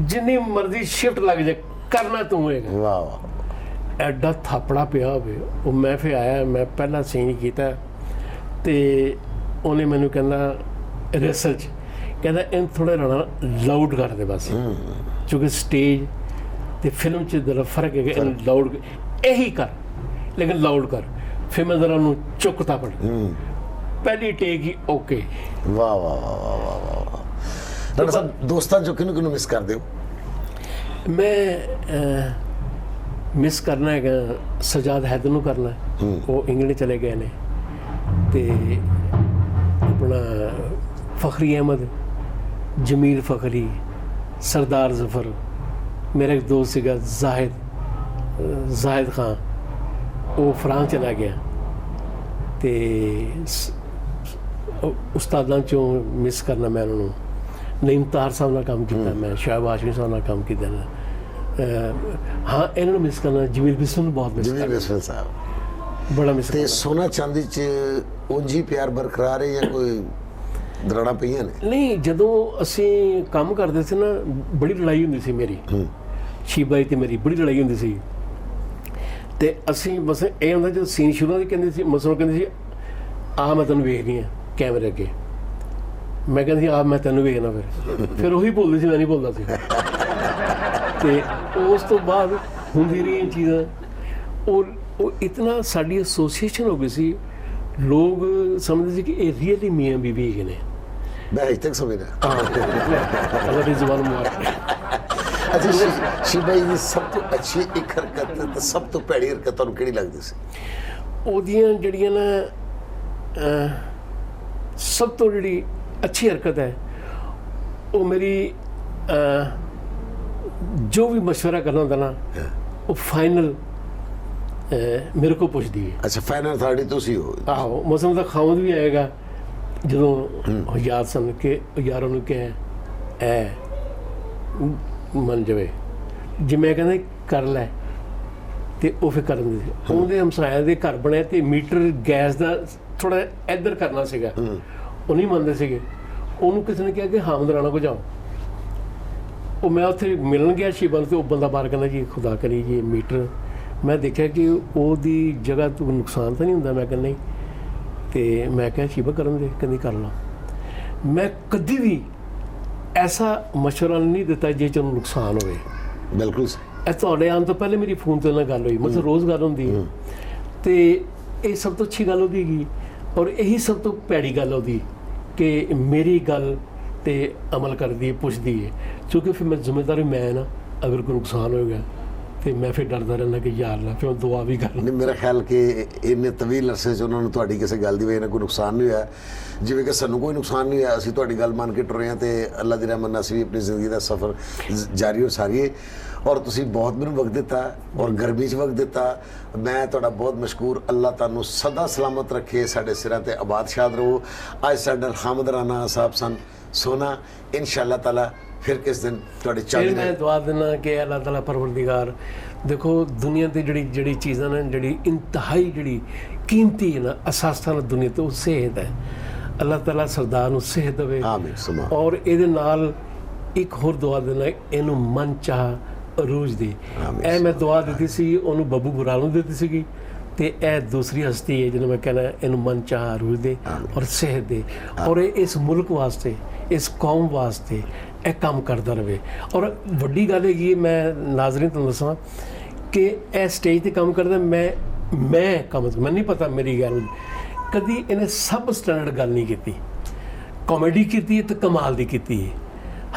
ਜਿੰਨੀ ਮਰਜ਼ੀ ਸ਼ਿਫਟ ਲੱਗ ਜਾ, ਕਰਨਾ ਤੂੰ ਹੋਏਗਾ। ਵਾਹ। ਐਡਾ ਥਾਪੜਾ ਪਿਆ ਹੋਵੇ। ਉਹ ਮੈਂ ਫਿਰ ਆਇਆ, ਮੈਂ ਪਹਿਲਾਂ ਸੀਨ ਕੀਤਾ, ਅਤੇ ਉਹਨੇ ਮੈਨੂੰ ਕਹਿੰਦਾ ਰਿਹਰਸਲ 'ਚ, ਕਹਿੰਦਾ ਇਹਨੂੰ ਥੋੜ੍ਹਾ ਰਾਣਾ ਲਾਊਡ ਕਰ ਦੇ ਬਸ, ਕਿਉਂਕਿ ਸਟੇਜ ਅਤੇ ਫਿਲਮ 'ਚ ਜ਼ਰਾ ਫਰਕ ਹੈਗਾ, ਇਹਨੂੰ ਲਾਊਡ ਇਹੀ ਕਰ, ਲੇਕਿਨ ਲਾਊਡ ਕਰ। ਫਿਰ ਮੈਂ ਜ਼ਰਾ ਉਹਨੂੰ ਚੁੱਕਤਾ ਪੜ, ਪਹਿਲੀ ਟੇਕ ਹੀ ਓਕੇ। ਵਾਹ ਵਾਹ ਵਾਹ ਵਾਹ ਵਾਹ ਵਾਹ ਵਾਹ। ਰਾਣਾ ਸਾਹਿਬ ਦੋਸਤਾਂ ਚੋਂ ਕਿਹਨੂੰ ਮਿਸ ਕਰਦੇ ਹੋ? ਮੈਂ ਮਿਸ ਕਰਨਾ ਹੈਗਾ ਸਜਾਦ ਹੈਦਰ ਨੂੰ ਕਰਨਾ, ਉਹ ਇੰਗਲੈਂਡ ਚਲੇ ਗਏ ਨੇ। ਤੇ ਆਪਣਾ ਫਖਰੀ ਅਹਿਮਦ, ਜਮੀਲ ਫਖਰੀ, ਸਰਦਾਰ ਜ਼ਫਰ, ਮੇਰਾ ਇੱਕ ਦੋਸਤ ਸੀਗਾ ਜ਼ਾਹਿਦ ਖਾਨ, ਉਹ ਫਰਾਂਸ ਚਲਾ ਗਿਆ। ਤੇ ਉਸਤਾਦਾਂ ਚੋਂ ਮਿਸ ਕਰਨਾ ਮੈਂ ਉਹਨਾਂ ਨੂੰ ਨਈਮ ਤਾਰ ਸਾਹਿਬ ਨਾਲ ਕੰਮ ਕੀਤਾ, ਮੈਂ ਸ਼ਾਹਿਬ ਹਾਸ਼ਮੀ ਸਾਹਿਬ ਨਾਲ ਕੰਮ ਕੀਤਾ। ਹਾਂ ਇਹਨਾਂ ਨੂੰ ਮਿਸ ਕਰਨਾ, ਜਮੀਲ ਬਿਸਮਿਲ ਨੂੰ ਬਹੁਤ ਮਿਸ ਕਰਨਾ, ਜਮੀਲ ਬਿਸਮਿਲ ਸਾਹਿਬ ਬੜਾ ਮਿਸ। ਤੇ ਸੋਨਾ ਚਾਂਦੀ ਚ ਉਂਝ ਹੀ ਪਿਆਰ ਬਰਕਰਾਰ ਹੈ ਜਾਂ ਕੋਈ ਦਰਾੜਾਂ ਪਈਆਂ ਨੇ? ਨਹੀਂ, ਜਦੋਂ ਅਸੀਂ ਕੰਮ ਕਰਦੇ ਸੀ ਨਾ, ਬੜੀ ਲੜਾਈ ਹੁੰਦੀ ਸੀ ਮੇਰੀ ਸ਼ੀਬਾ ਜੀ ਤੇ ਮੇਰੀ, ਬੜੀ ਲੜਾਈ ਹੁੰਦੀ ਸੀ। ਤੇ ਅਸੀਂ ਬਸ ਇਹ ਹੁੰਦਾ ਜਦੋਂ ਸੀਨ ਸ਼ੁਰੂ ਹੁੰਦੀ, ਕਹਿੰਦੇ ਸੀ ਮਸਲੋਂ, ਕਹਿੰਦੇ ਸੀ ਆ ਮੈਂ ਤੈਨੂੰ ਵੇਖਦੀ ਹਾਂ ਕੈਮਰੇ ਅੱਗੇ, ਮੈਂ ਕਹਿੰਦੀ ਆ ਮੈਂ ਤੈਨੂੰ ਵੇਖਣਾ। ਫਿਰ ਉਹੀ ਬੋਲਦੇ ਸੀ, ਮੈਂ ਨਹੀਂ ਬੋਲਦਾ ਸੀ। ਤੇ ਉਸ ਤੋਂ ਬਾਅਦ ਹੁੰਦੀ ਰਹੀਆਂ ਚੀਜ਼ਾਂ, ਉਹ ਇਤਨਾ ਸਾਡੀ ਐਸੋਸੀਏਸ਼ਨ ਹੋ ਗਈ ਸੀ, ਲੋਕ ਸਮਝਦੇ ਸੀ ਕਿ ਇਹ ਰੀਅਲੀ ਮੀਆਂ ਬੀਬੀ ਹੈਗੇ ਨੇ। ਮੈਂ ਅਜੇ ਤੱਕ ਸਮਝਦਾ। ਅੱਲਾਹ ਦੀ ਜ਼ੁਬਾਨ ਮੁਬਾਰਕ। ਅੱਛਾ, ਸ਼ੀਬਾ ਜੀ ਦੀ ਸਭ ਤੋਂ ਅੱਛੀ ਇੱਕ ਹਰਕਤ ਤੇ ਸਭ ਤੋਂ ਭੈੜੀ ਹਰਕਤ ਤੁਹਾਨੂੰ ਕਿਹੜੀ ਲੱਗਦੀ ਸੀ? ਉਹਦੀਆਂ ਜਿਹੜੀਆਂ ਨਾ ਸਭ ਤੋਂ ਜਿਹੜੀ ਅੱਛੀ ਹਰਕਤ ਹੈ, ਉਹ ਮੇਰੀ ਜੋ ਵੀ ਮਸ਼ਵਰਾ ਕਰਨਾ ਹੁੰਦਾ ਨਾ, ਉਹ ਫਾਈਨਲ ਮੇਰੇ ਕੋਲ ਪੁੱਛਦੀ ਹੈ। ਅੱਛਾ, ਫਾਈਨਲ ਅਥਾਰਟੀ ਤੁਸੀਂ ਹੋ? ਆਹੋ, ਮੌਸਮ ਦਾ ਖਾਮਦ ਵੀ ਆਏਗਾ ਜਦੋਂ ਯਾਦ ਸਨ ਕਿ ਯਾਰਾਂ ਨੂੰ ਕਿਹਾ ਐ ਮੰਨ ਜਾਵੇ, ਜੇ ਮੈਂ ਕਹਿੰਦਾ ਕਰ ਲੈ ਤੇ ਉਹ ਫਿਰ ਕਰਨ ਦੇ ਸੀ। ਉਹਦੇ ਹਮਸਾਇਆ ਦੇ ਘਰ ਬਣਿਆ ਤੇ ਮੀਟਰ ਗੈਸ ਦਾ ਥੋੜਾ ਇੱਧਰ ਕਰਨਾ ਸੀਗਾ, ਉਹ ਨਹੀਂ ਮੰਨਦੇ ਸੀਗੇ। ਉਹਨੂੰ ਕਿਸੇ ਨੇ ਕਿਹਾ ਕਿ ਹਾਮਦ ਰਾਣਾ ਕੋ ਜਾਓ। ਉਹ ਮੈਂ ਉੱਥੇ ਮਿਲਣ ਗਿਆ ਸ਼ੀਬਾ ਨੂੰ, ਤੇ ਉਹ ਬੰਦਾ ਬਾਹਰ ਕਹਿੰਦਾ ਜੀ ਖੁਦਾ ਕਰੀ ਜੀ ਮੀਟਰ। ਮੈਂ ਦੇਖਿਆ ਕਿ ਉਹਦੀ ਜਗ੍ਹਾ ਤੋਂ ਨੁਕਸਾਨ ਤਾਂ ਨਹੀਂ ਹੁੰਦਾ। ਮੈਂ ਕਹਿੰਦਾ ਨਹੀਂ। ਤੇ ਮੈਂ ਕਿਹਾ ਸ਼ੀਬਾ ਕਰਨ ਦੇ, ਕਹਿੰਦੀ ਕਰ ਲਾ। ਮੈਂ ਕਦੀ ਵੀ ਐਸਾ ਮਸ਼ਵਰਾ ਨਹੀਂ ਦਿੱਤਾ ਜੇ ਚ ਨੁਕਸਾਨ ਹੋਵੇ। ਬਿਲਕੁਲ। ਇਹ ਤੁਹਾਡੇ ਆਉਣ ਤੋਂ ਪਹਿਲੇ ਮੇਰੀ ਫੋਨ ਤੇ ਨਾਲ ਗੱਲ ਹੋਈ, ਮਤਲਬ ਰੋਜ਼ ਗੱਲ ਹੁੰਦੀ ਹੈ। ਤੇ ਇਹ ਸਭ ਤੋਂ ਅੱਛੀ ਗੱਲ ਉਹਦੀ ਹੈਗੀ, ਔਰ ਇਹੀ ਸਭ ਤੋਂ ਭੈੜੀ ਗੱਲ ਉਹਦੀ ਕਿ ਮੇਰੀ ਗੱਲ ਤੇ ਅਮਲ ਕਰਦੀ ਹੈ, ਪੁੱਛਦੀ ਹੈ। ਕਿਉਂਕਿ ਫਿਰ ਮੈਂ ਜ਼ਿੰਮੇਵਾਰੀ ਮੈਂ ਨਾ, ਅਗਰ ਕੋਈ ਨੁਕਸਾਨ ਹੋਏਗਾ ਤੇ ਮੈਂ ਫਿਰ ਡਰਦਾ ਰਹਿੰਦਾ ਕਿ ਯਾਰ ਨਾ ਫਿਰ ਦੁਆ ਵੀ ਕਰ। ਨਹੀਂ, ਮੇਰਾ ਖਿਆਲ ਕਿ ਇੰਨੇ ਤਵੀਲ ਅਰਸੇ 'ਚ ਉਹਨਾਂ ਨੂੰ ਤੁਹਾਡੀ ਕਿਸੇ ਗੱਲ ਦੀ ਵਜ੍ਹਾ ਨਾਲ ਕੋਈ ਨੁਕਸਾਨ ਨਹੀਂ ਹੋਇਆ, ਜਿਵੇਂ ਕਿ ਸਾਨੂੰ ਕੋਈ ਨੁਕਸਾਨ ਨਹੀਂ ਹੋਇਆ। ਅਸੀਂ ਤੁਹਾਡੀ ਗੱਲ ਮੰਨ ਕੇ ਟੁਰੇ ਹਾਂ ਤੇ ਅੱਲਾ ਦੀ ਰਹਿਮਤ ਨਾਲ ਅਸੀਂ ਵੀ ਆਪਣੀ ਜ਼ਿੰਦਗੀ ਦਾ ਸਫ਼ਰ ਜਾਰੀ ਉਸਾਰੀਏ। ਔਰ ਤੁਸੀਂ ਬਹੁਤ ਮੈਨੂੰ ਵਕਤ ਦਿੱਤਾ, ਔਰ ਗਰਮੀ 'ਚ ਵਕਤ ਦਿੱਤਾ। ਮੈਂ ਤੁਹਾਡਾ ਬਹੁਤ ਮਸ਼ਕੂਰ। ਅੱਲਾ ਤੁਹਾਨੂੰ ਸਦਾ ਸਲਾਮਤ ਰੱਖੇ, ਸਾਡੇ ਸਿਰਾਂ ਤੇ ਆਬਾਦ ਸ਼ਾਦ ਰਹੋ। ਅੱਜ ਸਾਡੇ ਹਾਮਦ ਰਾਣਾ ਸਾਹਿਬ ਸਨ ਸੋਨਾ। ਇਨਸ਼ਾਅੱਲਾ ਤਾਲਾ ਫਿਰ ਕਿਸ ਦਿਨ ਤੁਹਾਡੀ ਚਾਹੀ ਮੈਂ ਦੁਆ ਦਿੰਦਾ ਕਿ ਅੱਲਾਹ ਤਾਲਾ ਪਰਵਰਦੀਗਾਰ, ਦੇਖੋ ਦੁਨੀਆ ਤੇ ਜਿਹੜੀ ਚੀਜ਼ਾਂ ਨੇ, ਜਿਹੜੀ ਇੰਤਹਾਈ ਜਿਹੜੀ ਕੀਮਤੀ ਹੈ ਨਾ, ਅਸਾਸਾਂ ਨਾਲ ਦੁਨੀਆ ਤੇ ਉਹ ਸਿਹਤ ਹੈ। ਅੱਲਾਹ ਤਾਲਾ ਸਰਦਾਰ ਨੂੰ ਸਿਹਤ ਦੇਵੇ। ਆਮੀਨ। ਔਰ ਇਹਦੇ ਨਾਲ ਇੱਕ ਹੋਰ ਦੁਆ ਦੇਣਾ, ਇਹਨੂੰ ਮਨ ਚਾਹ ਅਰੂਜ ਦੇ। ਇਹ ਮੈਂ ਦੁਆ ਦਿੱਤੀ ਸੀ ਉਹਨੂੰ, ਬੱਬੂ ਗੁਰਾਲ ਨੂੰ ਦਿੱਤੀ ਸੀਗੀ। ਤੇ ਇਹ ਦੂਸਰੀ ਹਸਤੀ ਹੈ ਜਿਹਨੂੰ ਮੈਂ ਕਹਿਣਾ ਇਹਨੂੰ ਮਨ ਚਾਹ ਅਰੂਜ ਦੇ ਔਰ ਸਿਹਤ ਦੇ, ਔਰ ਇਸ ਮੁਲਕ ਵਾਸਤੇ, ਇਸ ਕੌਮ ਵਾਸਤੇ ਇਹ ਕੰਮ ਕਰਦਾ ਰਹੇ। ਔਰ ਵੱਡੀ ਗੱਲ ਹੈਗੀ ਹੈ, ਮੈਂ ਨਾਜ਼ਰੀਨ ਤੁਹਾਨੂੰ ਦੱਸਾਂ ਕਿ ਇਹ ਸਟੇਜ 'ਤੇ ਕੰਮ ਕਰਦਾ, ਮੈਂ ਕੰਮ, ਮੈਨੂੰ ਨਹੀਂ ਪਤਾ ਮੇਰੀ ਗੱਲ ਕਦੀ ਇਹਨੇ ਸਬ ਸਟੈਂਡਰਡ ਗੱਲ ਨਹੀਂ ਕੀਤੀ। ਕਾਮੇਡੀ ਕੀਤੀ ਹੈ ਤੇ ਕਮਾਲ ਦੀ ਕੀਤੀ ਹੈ,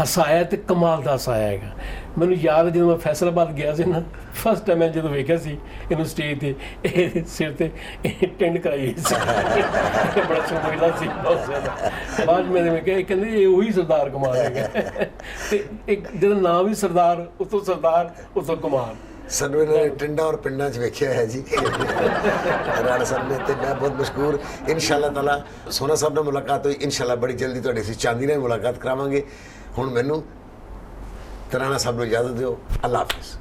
ਹਸਾਇਆ ਤੇ ਕਮਾਲ ਦਾ ਹਸਾਇਆ ਹੈਗਾ। ਮੈਨੂੰ ਯਾਦ ਹੈ ਜਦੋਂ ਮੈਂ ਫੈਸਲਾਬਾਦ ਗਿਆ ਸੀ ਨਾ, ਫਸਟ ਟਾਈਮ ਮੈਂ ਜਦੋਂ ਵੇਖਿਆ ਸੀ ਇਹਨੂੰ ਸਟੇਜ 'ਤੇ, ਇਹ ਸਿਰ 'ਤੇ ਟੈਂਡ ਕਰਾਈ ਸੀ, ਬੜਾ ਚੰਗਾ ਸੀ ਬਹੁਤ ਜ਼ਿਆਦਾ। ਬਾਅਦ ਮੈਂ ਕਿਹਾ, ਕਹਿੰਦੇ ਇਹ ਉਹੀ ਸਰਦਾਰ ਕਮਾਲ ਹੈਗਾ। ਤੇ ਇੱਕ ਜਦੋਂ ਨਾਮ ਵੀ ਸਰਦਾਰ, ਉਤੋਂ ਸਰਦਾਰ, ਉਤੋਂ ਕਮਾਲ। ਸਾਨੂੰ ਇਹਨਾਂ ਨੇ ਟਿੰਡਾਂ ਔਰ ਪਿੰਡਾਂ 'ਚ ਵੇਖਿਆ ਹੈ ਜੀ ਰਾਣਾ ਸਾਹਿਬ ਨੇ। ਤੇ ਮੈਂ ਬਹੁਤ ਮਸ਼ਕੂਰ। ਇਨਸ਼ਾਅੱਲਾ ਤਾਲਾ ਸੋਨਾ ਸਾਹਿਬ ਨਾਲ ਮੁਲਾਕਾਤ ਹੋਈ, ਇਨਸ਼ਾਅੱਲਾ ਬੜੀ ਜਲਦੀ ਤੁਹਾਡੀ ਅਸੀਂ ਚਾਂਦੀ ਨਾਲ ਮੁਲਾਕਾਤ ਕਰਾਵਾਂਗੇ। ਹੁਣ ਮੈਨੂੰ ਤੇ ਰਾਣਾ ਸਾਹਿਬ ਨੂੰ ਇਜਾਜ਼ਤ ਦਿਓ। ਅੱਲਾ ਹਾਫਿਜ਼।